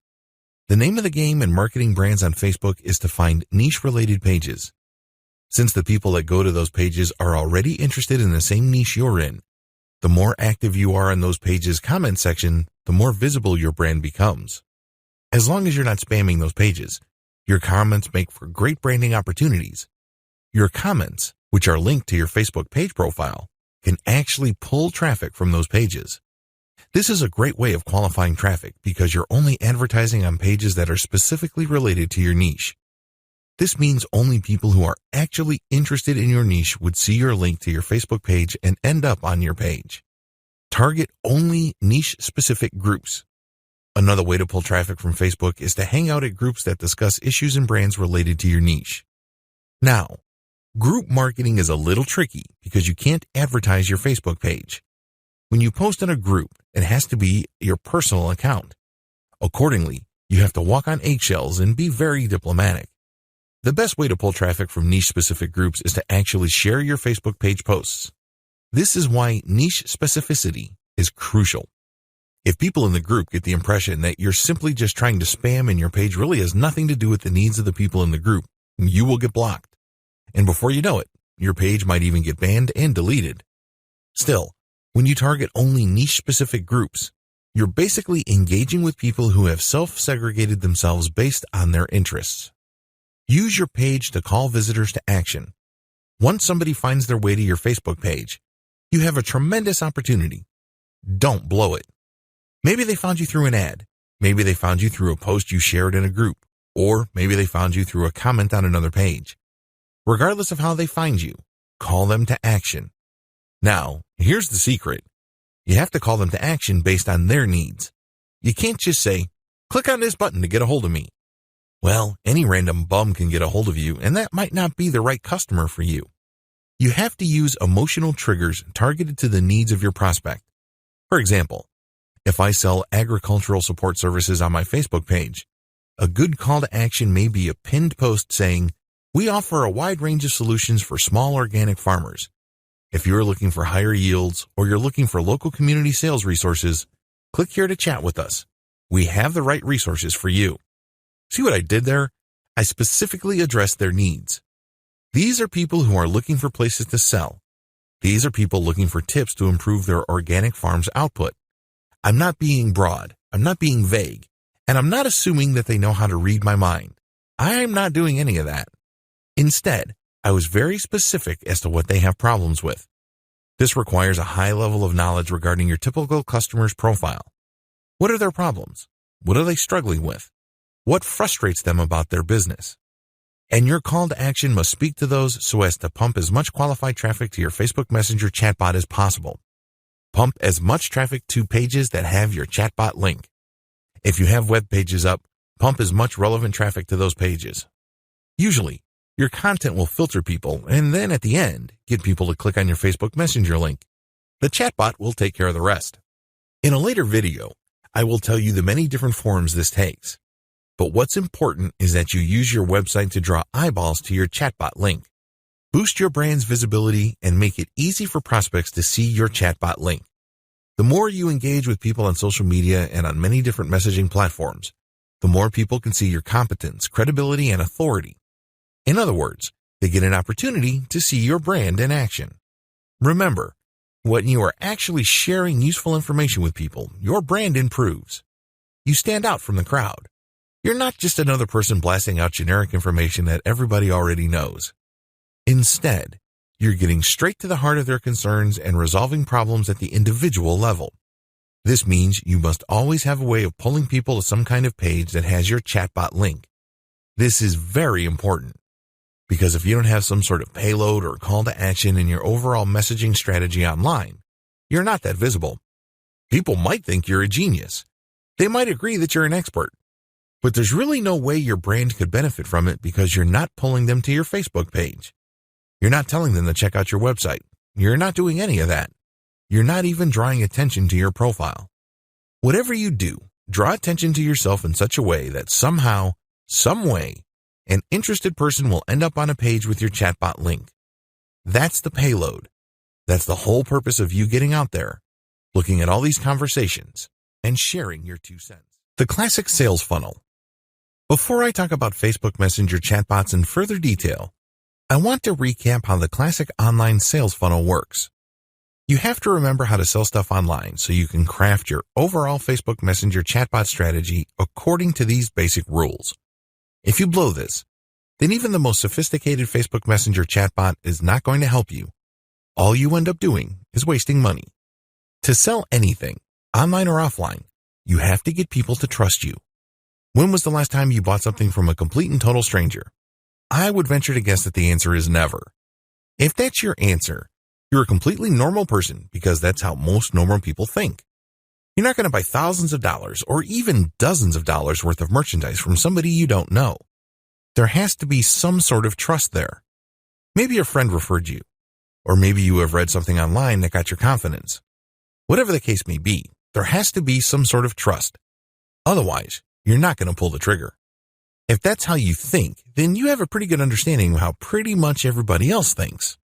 The name of the game in marketing brands on Facebook is to find niche-related pages. Since the people that go to those pages are already interested in the same niche you're in, the more active you are in those pages' comment section, the more visible your brand becomes. As long as you're not spamming those pages, your comments make for great branding opportunities. Your comments, which are linked to your Facebook page profile, can actually pull traffic from those pages. This is a great way of qualifying traffic because you're only advertising on pages that are specifically related to your niche. This means only people who are actually interested in your niche would see your link to your Facebook page and end up on your page. Target only niche-specific groups. Another way to pull traffic from Facebook is to hang out at groups that discuss issues and brands related to your niche. Now, Group marketing is a little tricky because you can't advertise your Facebook page. When you post in a group, it has to be your personal account. Accordingly, you have to walk on eggshells and be very diplomatic. The best way to pull traffic from niche-specific groups is to actually share your Facebook page posts. This is why niche specificity is crucial. If people in the group get the impression that you're simply just trying to spam and your page really has nothing to do with the needs of the people in the group, you will get blocked. And before you know it, your page might even get banned and deleted. Still, when you target only niche-specific groups, you're basically engaging with people who have self-segregated themselves based on their interests. Use your page to call visitors to action. Once somebody finds their way to your Facebook page, you have a tremendous opportunity. Don't blow it. Maybe they found you through an ad. Maybe they found you through a post you shared in a group. Or maybe they found you through a comment on another page. Regardless of how they find you, call them to action. Now, here's the secret. You have to call them to action based on their needs. You can't just say, click on this button to get a hold of me. Well, any random bum can get a hold of you, and that might not be the right customer for you. You have to use emotional triggers targeted to the needs of your prospect. For example, if I sell agricultural support services on my Facebook page, a good call to action may be a pinned post saying, we offer a wide range of solutions for small organic farmers. If you're looking for higher yields or you're looking for local community sales resources, click here to chat with us. We have the right resources for you. See what I did there? I specifically addressed their needs. These are people who are looking for places to sell. These are people looking for tips to improve their organic farm's output. I'm not being broad. I'm not being vague. And I'm not assuming that they know how to read my mind. I'm not doing any of that. Instead, I was very specific as to what they have problems with. This requires a high level of knowledge regarding your typical customer's profile. What are their problems? What are they struggling with? What frustrates them about their business? And your call to action must speak to those so as to pump as much qualified traffic to your Facebook Messenger chatbot as possible. Pump as much traffic to pages that have your chatbot link. If you have web pages up, pump as much relevant traffic to those pages. Usually, your content will filter people and then at the end, get people to click on your Facebook Messenger link. The chatbot will take care of the rest. In a later video, I will tell you the many different forms this takes. But what's important is that you use your website to draw eyeballs to your chatbot link. Boost your brand's visibility and make it easy for prospects to see your chatbot link. The more you engage with people on social media and on many different messaging platforms, the more people can see your competence, credibility, and authority. In other words, they get an opportunity to see your brand in action. Remember, when you are actually sharing useful information with people, your brand improves. You stand out from the crowd. You're not just another person blasting out generic information that everybody already knows. Instead, you're getting straight to the heart of their concerns and resolving problems at the individual level. This means you must always have a way of pulling people to some kind of page that has your chatbot link. This is very important, because if you don't have some sort of payload or call to action in your overall messaging strategy online, you're not that visible. People might think you're a genius. They might agree that you're an expert. But there's really no way your brand could benefit from it because you're not pulling them to your Facebook page. You're not telling them to check out your website. You're not doing any of that. You're not even drawing attention to your profile. Whatever you do, draw attention to yourself in such a way that somehow, some way, an interested person will end up on a page with your chatbot link. That's the payload. That's the whole purpose of you getting out there, looking at all these conversations, and sharing your 2 cents. The classic sales funnel. Before I talk about Facebook Messenger chatbots in further detail, I want to recap how the classic online sales funnel works. You have to remember how to sell stuff online so you can craft your overall Facebook Messenger chatbot strategy according to these basic rules. If you blow this, then even the most sophisticated Facebook Messenger chatbot is not going to help you. All you end up doing is wasting money. To sell anything, online or offline, you have to get people to trust you. When was the last time you bought something from a complete and total stranger? I would venture to guess that the answer is never. If that's your answer, you're a completely normal person because that's how most normal people think. You're not going to buy thousands of dollars or even dozens of dollars worth of merchandise from somebody you don't know. There has to be some sort of trust there. Maybe a friend referred you, or maybe you have read something online that got your confidence. Whatever the case may be, there has to be some sort of trust. Otherwise, you're not going to pull the trigger. If that's how you think, then you have a pretty good understanding of how pretty much everybody else thinks.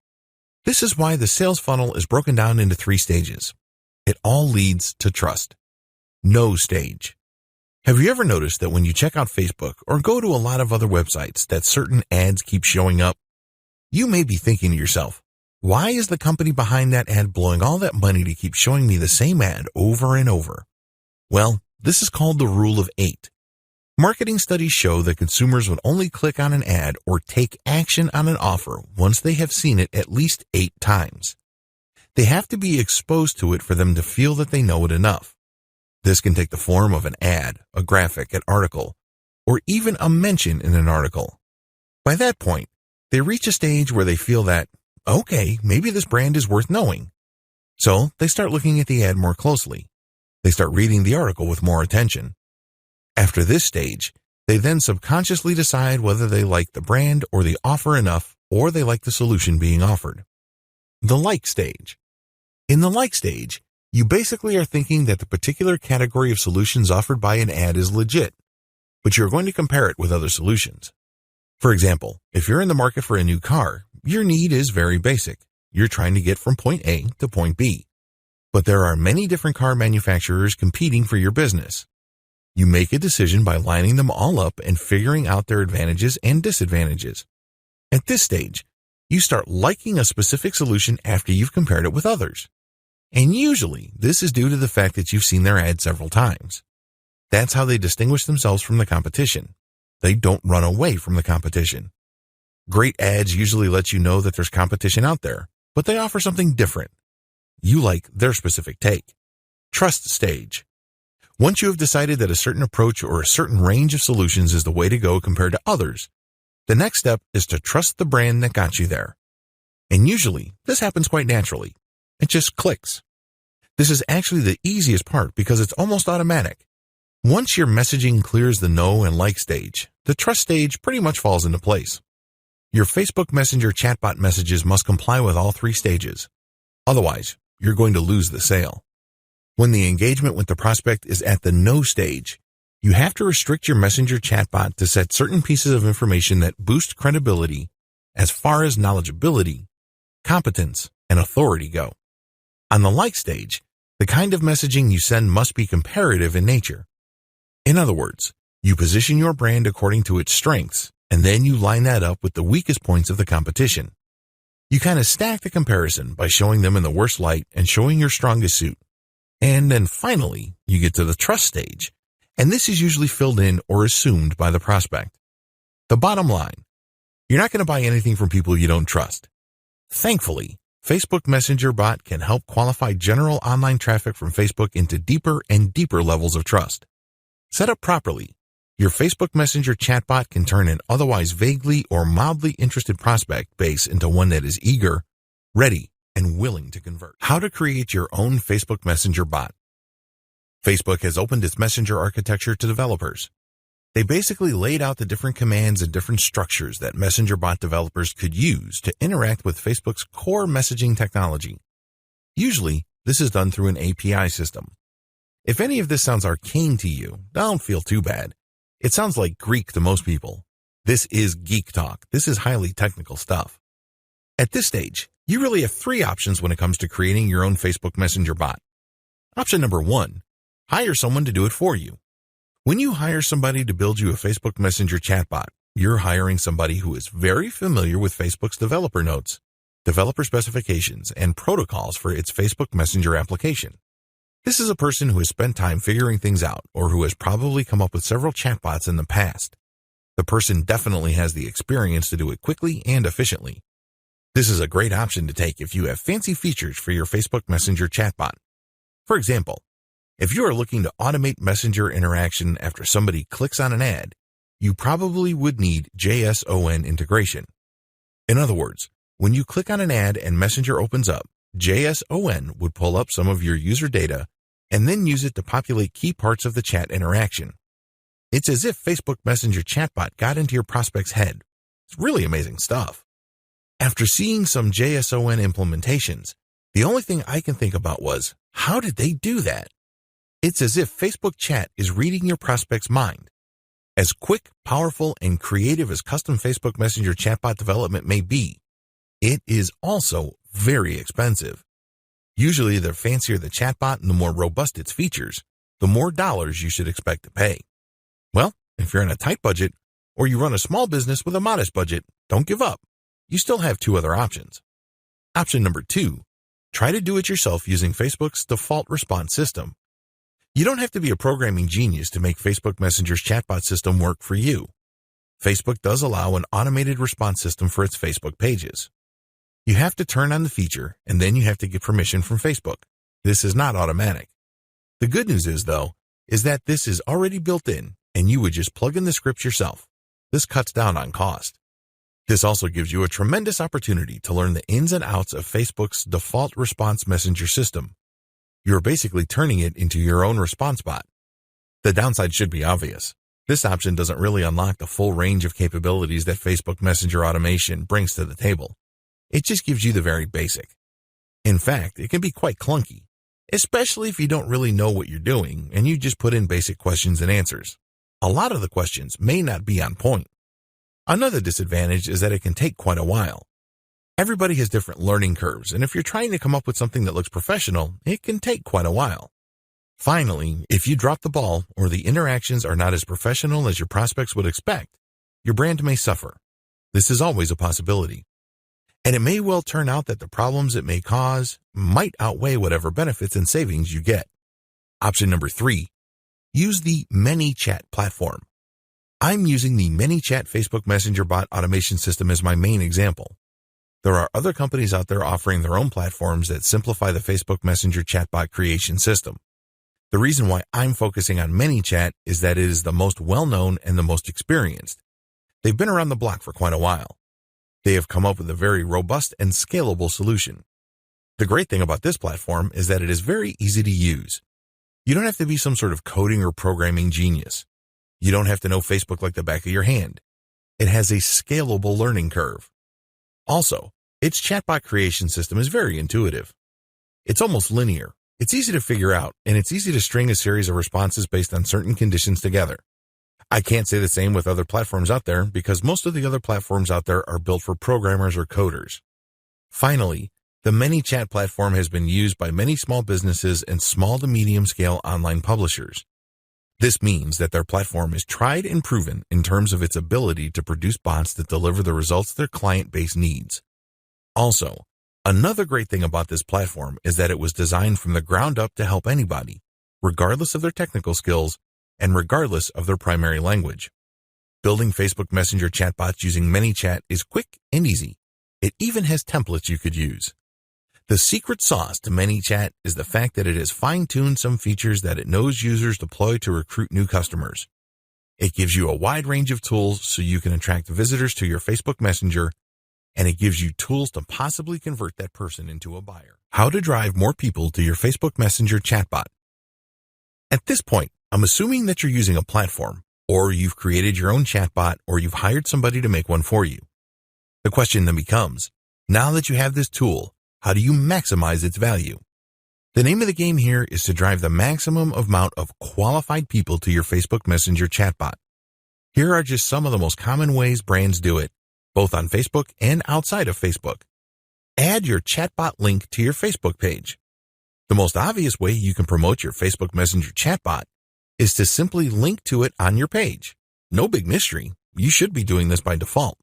This is why the sales funnel is broken down into 3 stages. It all leads to trust. No stage. Have you ever noticed that when you check out Facebook or go to a lot of other websites that certain ads keep showing up? You may be thinking to yourself, why is the company behind that ad blowing all that money to keep showing me the same ad over and over? Well, this is called the rule of 8. Marketing studies show that consumers would only click on an ad or take action on an offer once they have seen it at least 8 times. They have to be exposed to it for them to feel that they know it enough. This can take the form of an ad, a graphic, an article, or even a mention in an article. By that point, they reach a stage where they feel that, okay, maybe this brand is worth knowing. So they start looking at the ad more closely. They start reading the article with more attention. After this stage, they then subconsciously decide whether they like the brand or the offer enough, or they like the solution being offered. The like stage. In the like stage, you basically are thinking that the particular category of solutions offered by an ad is legit, but you're going to compare it with other solutions. For example, if you're in the market for a new car, your need is very basic. You're trying to get from point A to point B. But there are many different car manufacturers competing for your business. You make a decision by lining them all up and figuring out their advantages and disadvantages. At this stage, you start liking a specific solution after you've compared it with others. And usually, this is due to the fact that you've seen their ad several times. That's how they distinguish themselves from the competition. They don't run away from the competition. Great ads usually let you know that there's competition out there, but they offer something different. You like their specific take. Trust stage. Once you have decided that a certain approach or a certain range of solutions is the way to go compared to others, the next step is to trust the brand that got you there. And usually, this happens quite naturally. It just clicks. This is actually the easiest part because it's almost automatic. Once your messaging clears the know and like stage, the trust stage pretty much falls into place. Your Facebook Messenger chatbot messages must comply with all 3 stages. Otherwise, you're going to lose the sale. When the engagement with the prospect is at the no stage, you have to restrict your Messenger chatbot to set certain pieces of information that boost credibility as far as knowledgeability, competence, and authority go. On the like stage, the kind of messaging you send must be comparative in nature. In other words, you position your brand according to its strengths, and then you line that up with the weakest points of the competition. You kind of stack the comparison by showing them in the worst light and showing your strongest suit. And then finally, you get to the trust stage, and this is usually filled in or assumed by the prospect. The bottom line, you're not going to buy anything from people you don't trust. Thankfully, Facebook Messenger bot can help qualify general online traffic from Facebook into deeper and deeper levels of trust. Set up properly, your Facebook Messenger chatbot can turn an otherwise vaguely or mildly interested prospect base into one that is eager, ready, and willing to convert. How to create your own Facebook Messenger bot. Facebook has opened its Messenger architecture to developers. They basically laid out the different commands and different structures that Messenger bot developers could use to interact with Facebook's core messaging technology. Usually, this is done through an API system. If any of this sounds arcane to you, don't feel too bad. It sounds like Greek to most people. This is geek talk. This is highly technical stuff. At this stage, you really have 3 options when it comes to creating your own Facebook Messenger bot. Option number 1, hire someone to do it for you. When you hire somebody to build you a Facebook Messenger chatbot, you're hiring somebody who is very familiar with Facebook's developer notes, developer specifications, and protocols for its Facebook Messenger application. This is a person who has spent time figuring things out or who has probably come up with several chatbots in the past. The person definitely has the experience to do it quickly and efficiently. This is a great option to take if you have fancy features for your Facebook Messenger chatbot. For example, if you are looking to automate Messenger interaction after somebody clicks on an ad, you probably would need JSON integration. In other words, when you click on an ad and Messenger opens up, JSON would pull up some of your user data and then use it to populate key parts of the chat interaction. It's as if Facebook Messenger chatbot got into your prospect's head. It's really amazing stuff. After seeing some JSON implementations, the only thing I can think about was, how did they do that? It's as if Facebook chat is reading your prospect's mind. As quick, powerful, and creative as custom Facebook Messenger chatbot development may be, it is also very expensive. Usually, the fancier the chatbot and the more robust its features, the more dollars you should expect to pay. Well, if you're in a tight budget, or you run a small business with a modest budget, don't give up. You still have two other options. Option number 2, try to do it yourself using Facebook's default response system. You don't have to be a programming genius to make Facebook Messenger's chatbot system work for you. Facebook does allow an automated response system for its Facebook pages. You have to turn on the feature, and then you have to get permission from Facebook. This is not automatic. The good news is, though, is that this is already built in, and you would just plug in the scripts yourself. This cuts down on cost. This also gives you a tremendous opportunity to learn the ins and outs of Facebook's default response messenger system. You're basically turning it into your own response bot. The downside should be obvious. This option doesn't really unlock the full range of capabilities that Facebook Messenger automation brings to the table. It just gives you the very basic. In fact, it can be quite clunky, especially if you don't really know what you're doing and you just put in basic questions and answers. A lot of the questions may not be on point. Another disadvantage is that it can take quite a while. Everybody has different learning curves, and if you're trying to come up with something that looks professional, it can take quite a while. Finally, if you drop the ball or the interactions are not as professional as your prospects would expect, your brand may suffer. This is always a possibility. And it may well turn out that the problems it may cause might outweigh whatever benefits and savings you get. Option number 3, use the ManyChat platform. I'm using the ManyChat Facebook Messenger bot automation system as my main example. There are other companies out there offering their own platforms that simplify the Facebook Messenger chatbot creation system. The reason why I'm focusing on ManyChat is that it is the most well-known and the most experienced. They've been around the block for quite a while. They have come up with a very robust and scalable solution. The great thing about this platform is that it is very easy to use. You don't have to be some sort of coding or programming genius. You don't have to know Facebook like the back of your hand. It has a scalable learning curve. Also, its chatbot creation system is very intuitive. It's almost linear. It's easy to figure out, and it's easy to string a series of responses based on certain conditions together. I can't say the same with other platforms out there because most of the other platforms out there are built for programmers or coders. Finally, the ManyChat platform has been used by many small businesses and small to medium scale online publishers. This means that their platform is tried and proven in terms of its ability to produce bots that deliver the results their client base needs. Also, another great thing about this platform is that it was designed from the ground up to help anybody, regardless of their technical skills and regardless of their primary language. Building Facebook Messenger chatbots using ManyChat is quick and easy. It even has templates you could use. The secret sauce to ManyChat is the fact that it has fine-tuned some features that it knows users deploy to recruit new customers. It gives you a wide range of tools so you can attract visitors to your Facebook Messenger, and it gives you tools to possibly convert that person into a buyer. How to drive more people to your Facebook Messenger chatbot. At this point, I'm assuming that you're using a platform, or you've created your own chatbot, or you've hired somebody to make one for you. The question then becomes, now that you have this tool, how do you maximize its value? The name of the game here is to drive the maximum amount of qualified people to your Facebook Messenger chatbot. Here are just some of the most common ways brands do it, both on Facebook and outside of Facebook. Add your chatbot link to your Facebook page. The most obvious way you can promote your Facebook Messenger chatbot is to simply link to it on your page. No big mystery. You should be doing this by default.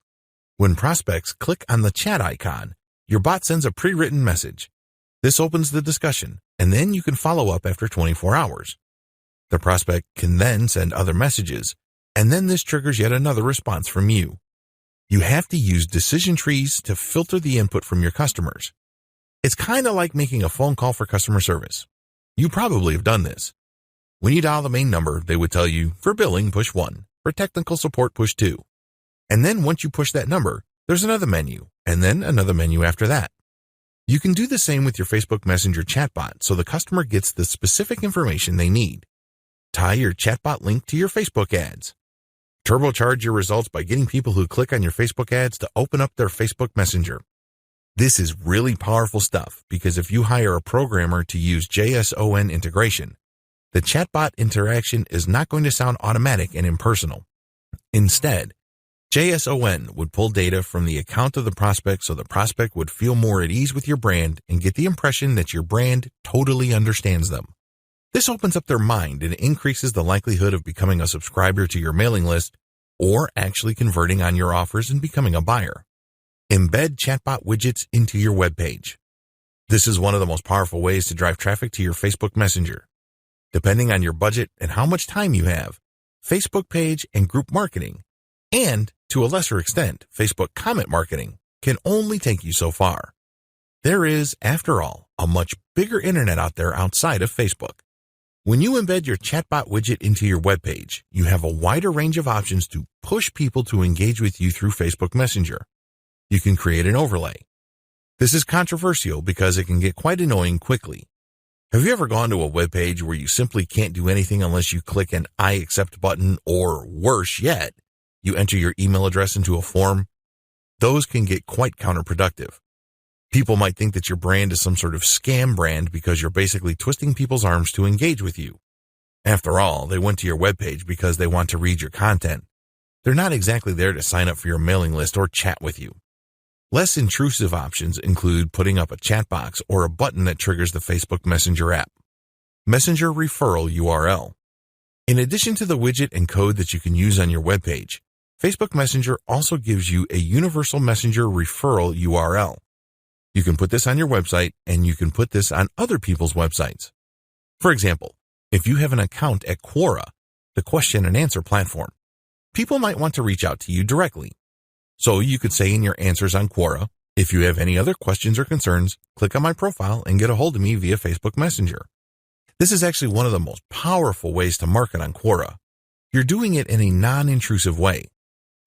When prospects click on the chat icon, your bot sends a pre-written message. This opens the discussion, and then you can follow up after 24 hours. The prospect can then send other messages, and then this triggers yet another response from you. You have to use decision trees to filter the input from your customers. It's kind of like making a phone call for customer service. You probably have done this. When you dial the main number, they would tell you, for billing, push 1, for technical support, push 2. And then once you push that number, there's another menu, and then another menu after that. You can do the same with your Facebook Messenger chatbot so the customer gets the specific information they need. Tie your chatbot link to your Facebook ads. Turbocharge your results by getting people who click on your Facebook ads to open up their Facebook Messenger. This is really powerful stuff because if you hire a programmer to use JSON integration, the chatbot interaction is not going to sound automatic and impersonal. Instead, JSON would pull data from the account of the prospect so the prospect would feel more at ease with your brand and get the impression that your brand totally understands them. This opens up their mind and increases the likelihood of becoming a subscriber to your mailing list or actually converting on your offers and becoming a buyer. Embed chatbot widgets into your web page. This is one of the most powerful ways to drive traffic to your Facebook Messenger. Depending on your budget and how much time you have, Facebook page and group marketing, and to a lesser extent, Facebook comment marketing, can only take you so far. There is, after all, a much bigger internet out there outside of Facebook. When you embed your chatbot widget into your web page, you have a wider range of options to push people to engage with you through Facebook Messenger. You can create an overlay. This is controversial because it can get quite annoying quickly. Have you ever gone to a web page where you simply can't do anything unless you click an I accept button, or worse yet, you enter your email address into a form? Those can get quite counterproductive. People might think that your brand is some sort of scam brand because you're basically twisting people's arms to engage with you. After all, they went to your webpage because they want to read your content. They're not exactly there to sign up for your mailing list or chat with you. Less intrusive options include putting up a chat box or a button that triggers the Facebook Messenger app. Messenger referral URL. In addition to the widget and code that you can use on your webpage, Facebook Messenger also gives you a universal messenger referral URL. You can put this on your website, and you can put this on other people's websites. For example, if you have an account at Quora, the question and answer platform, people might want to reach out to you directly. So you could say in your answers on Quora, if you have any other questions or concerns, click on my profile and get a hold of me via Facebook Messenger. This is actually one of the most powerful ways to market on Quora. You're doing it in a non-intrusive way.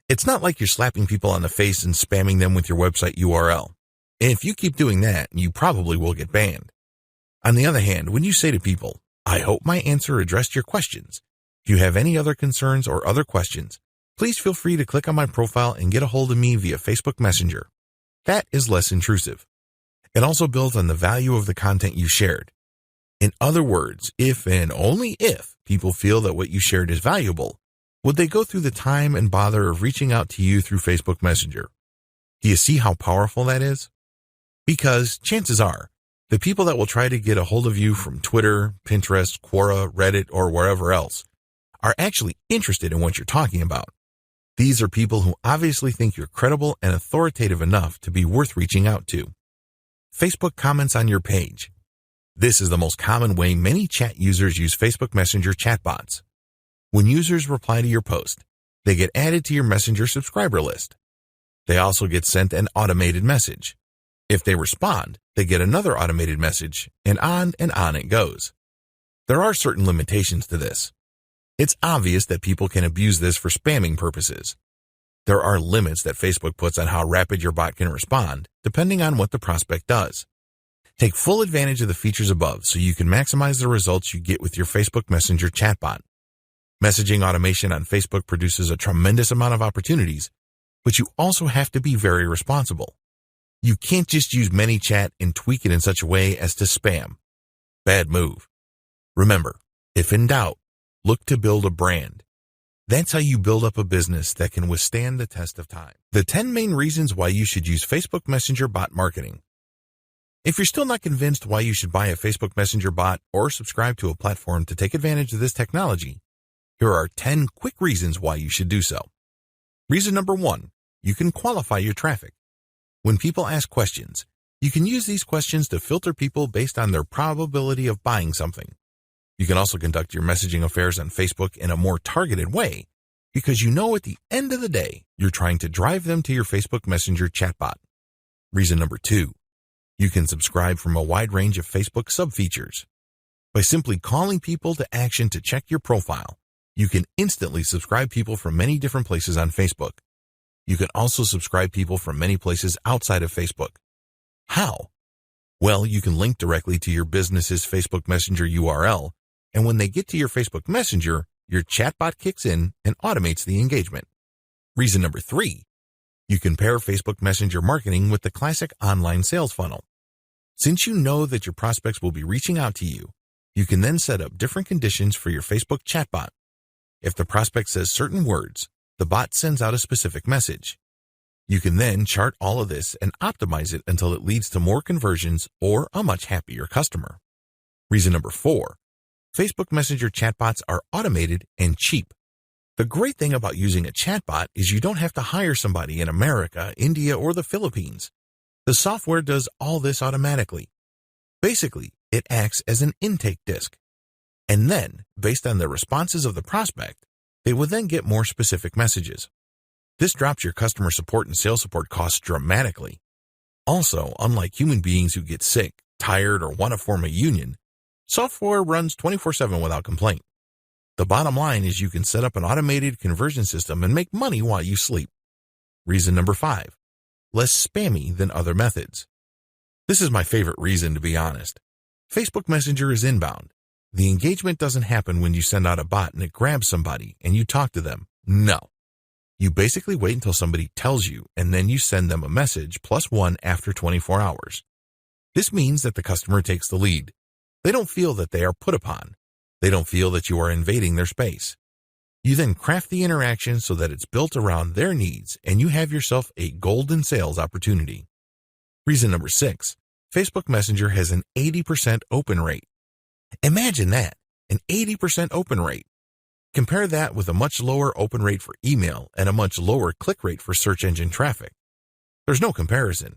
It's not like you're slapping people on the face and spamming them with your website URL. And if you keep doing that, you probably will get banned. On the other hand, when you say to people, I hope my answer addressed your questions. If you have any other concerns or other questions, please feel free to click on my profile and get a hold of me via Facebook Messenger. That is less intrusive. It also builds on the value of the content you shared. In other words, if and only if people feel that what you shared is valuable, would they go through the time and bother of reaching out to you through Facebook Messenger? Do you see how powerful that is? Because chances are, the people that will try to get a hold of you from Twitter, Pinterest, Quora, Reddit, or wherever else are actually interested in what you're talking about. These are people who obviously think you're credible and authoritative enough to be worth reaching out to. Facebook comments on your page. This is the most common way many chat users use Facebook Messenger chatbots. When users reply to your post, they get added to your Messenger subscriber list. They also get sent an automated message. If they respond, they get another automated message, and on it goes. There are certain limitations to this. It's obvious that people can abuse this for spamming purposes. There are limits that Facebook puts on how rapid your bot can respond, depending on what the prospect does. Take full advantage of the features above so you can maximize the results you get with your Facebook Messenger chatbot. Messaging automation on Facebook produces a tremendous amount of opportunities, but you also have to be very responsible. You can't just use ManyChat and tweak it in such a way as to spam. Bad move. Remember, if in doubt, look to build a brand. That's how you build up a business that can withstand the test of time. The 10 main reasons why you should use Facebook Messenger bot marketing. If you're still not convinced why you should buy a Facebook Messenger bot or subscribe to a platform to take advantage of this technology, here are 10 quick reasons why you should do so. Reason number 1, you can qualify your traffic. When people ask questions, you can use these questions to filter people based on their probability of buying something. You can also conduct your messaging affairs on Facebook in a more targeted way because you know at the end of the day, you're trying to drive them to your Facebook Messenger chatbot. Reason number 2, you can subscribe from a wide range of Facebook sub-features. By simply calling people to action to check your profile, you can instantly subscribe people from many different places on Facebook. You can also subscribe people from many places outside of Facebook. How? Well, you can link directly to your business's Facebook Messenger URL, and when they get to your Facebook Messenger, your chatbot kicks in and automates the engagement. Reason number 3, you can pair Facebook Messenger marketing with the classic online sales funnel. Since you know that your prospects will be reaching out to you, you can then set up different conditions for your Facebook chatbot. If the prospect says certain words, the bot sends out a specific message. You can then chart all of this and optimize it until it leads to more conversions or a much happier customer. Reason number 4, Facebook Messenger chatbots are automated and cheap. The great thing about using a chatbot is you don't have to hire somebody in America, India, or the Philippines. The software does all this automatically. Basically, it acts as an intake disk. And then, based on the responses of the prospect, they will then get more specific messages. This drops your customer support and sales support costs dramatically. Also, unlike human beings who get sick, tired, or want to form a union, software runs 24/7 without complaint. The bottom line is you can set up an automated conversion system and make money while you sleep. Reason number 5, less spammy than other methods. This is my favorite reason, to be honest. Facebook Messenger is inbound. The engagement doesn't happen when you send out a bot and it grabs somebody and you talk to them. No. You basically wait until somebody tells you, and then you send them a message +1 after 24 hours. This means that the customer takes the lead. They don't feel that they are put upon. They don't feel that you are invading their space. You then craft the interaction so that it's built around their needs, and you have yourself a golden sales opportunity. Reason number 6, Facebook Messenger has an 80% open rate. Imagine that, an 80% open rate. Compare that with a much lower open rate for email and a much lower click rate for search engine traffic. There's no comparison.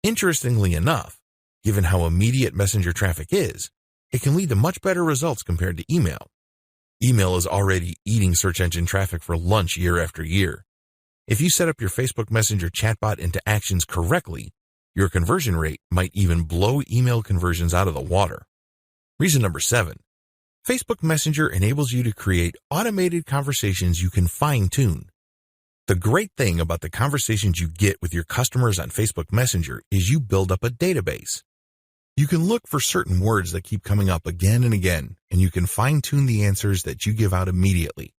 Interestingly enough, given how immediate messenger traffic is, it can lead to much better results compared to email. Email is already eating search engine traffic for lunch year after year. If you set up your Facebook Messenger chatbot into actions correctly, your conversion rate might even blow email conversions out of the water. Reason number 7, Facebook Messenger enables you to create automated conversations you can fine-tune. The great thing about the conversations you get with your customers on Facebook Messenger is you build up a database. You can look for certain words that keep coming up again and again, and you can fine-tune the answers that you give out immediately.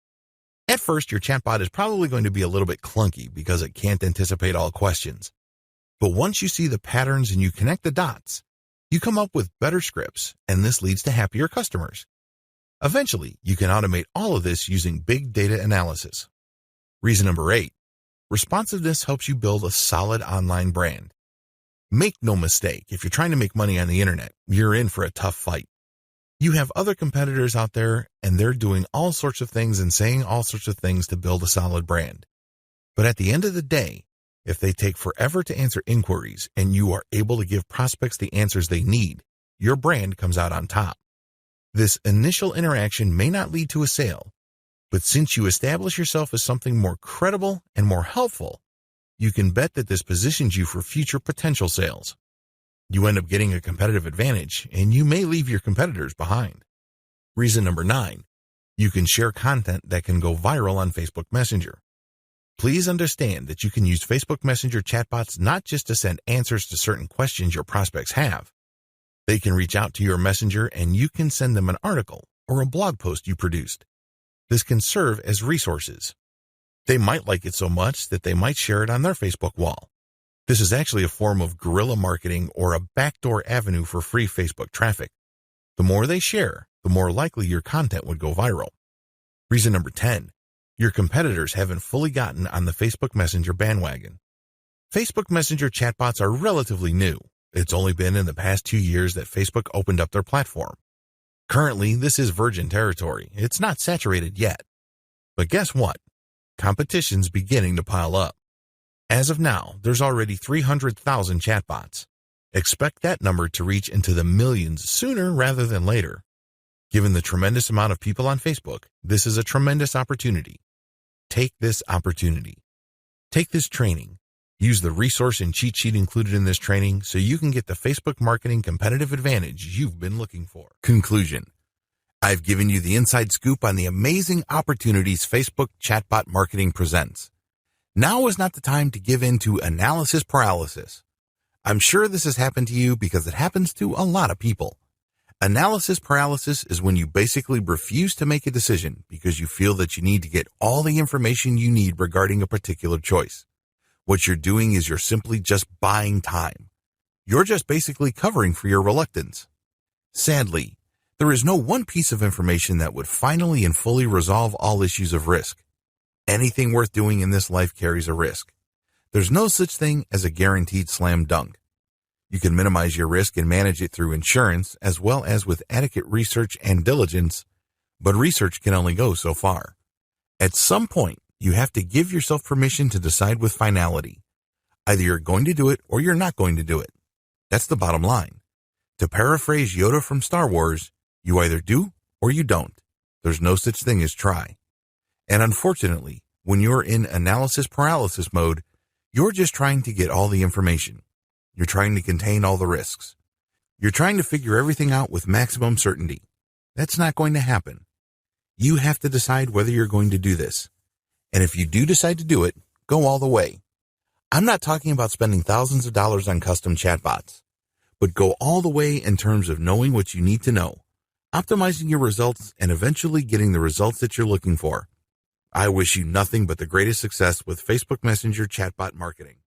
At first, your chatbot is probably going to be a little bit clunky because it can't anticipate all questions. But once you see the patterns and you connect the dots, you come up with better scripts, and this leads to happier customers. Eventually, you can automate all of this using big data analysis. Reason number 8, responsiveness helps you build a solid online brand. Make no mistake, if you're trying to make money on the internet, you're in for a tough fight. You have other competitors out there, and they're doing all sorts of things and saying all sorts of things to build a solid brand. But at the end of the day, if they take forever to answer inquiries and you are able to give prospects the answers they need, your brand comes out on top. This initial interaction may not lead to a sale, but since you establish yourself as something more credible and more helpful, you can bet that this positions you for future potential sales. You end up getting a competitive advantage, and you may leave your competitors behind. Reason number 9, you can share content that can go viral on Facebook Messenger. Please understand that you can use Facebook Messenger chatbots not just to send answers to certain questions your prospects have. They can reach out to your messenger and you can send them an article or a blog post you produced. This can serve as resources. They might like it so much that they might share it on their Facebook wall. This is actually a form of guerrilla marketing or a backdoor avenue for free Facebook traffic. The more they share, the more likely your content would go viral. Reason number 10, your competitors haven't fully gotten on the Facebook Messenger bandwagon. Facebook Messenger chatbots are relatively new. It's only been in the past 2 years that Facebook opened up their platform. Currently, this is virgin territory. It's not saturated yet. But guess what? Competition's beginning to pile up. As of now, there's already 300,000 chatbots. Expect that number to reach into the millions sooner rather than later. Given the tremendous amount of people on Facebook, this is a tremendous opportunity. Take this opportunity. Take this training. Use the resource and cheat sheet included in this training so you can get the Facebook marketing competitive advantage you've been looking for. Conclusion. I've given you the inside scoop on the amazing opportunities Facebook chatbot marketing presents. Now is not the time to give in to analysis paralysis. I'm sure this has happened to you because it happens to a lot of people. Analysis paralysis is when you basically refuse to make a decision because you feel that you need to get all the information you need regarding a particular choice. What you're doing is you're simply just buying time. You're just basically covering for your reluctance. Sadly, there is no one piece of information that would finally and fully resolve all issues of risk. Anything worth doing in this life carries a risk. There's no such thing as a guaranteed slam dunk. You can minimize your risk and manage it through insurance as well as with adequate research and diligence, but research can only go so far. At some point, you have to give yourself permission to decide with finality. Either you're going to do it or you're not going to do it. That's the bottom line. To paraphrase Yoda from Star Wars, you either do or you don't. There's no such thing as try. And unfortunately, when you're in analysis paralysis mode, you're just trying to get all the information. You're trying to contain all the risks. You're trying to figure everything out with maximum certainty. That's not going to happen. You have to decide whether you're going to do this. And if you do decide to do it, go all the way. I'm not talking about spending thousands of dollars on custom chatbots, but go all the way in terms of knowing what you need to know, optimizing your results, and eventually getting the results that you're looking for. I wish you nothing but the greatest success with Facebook Messenger chatbot marketing.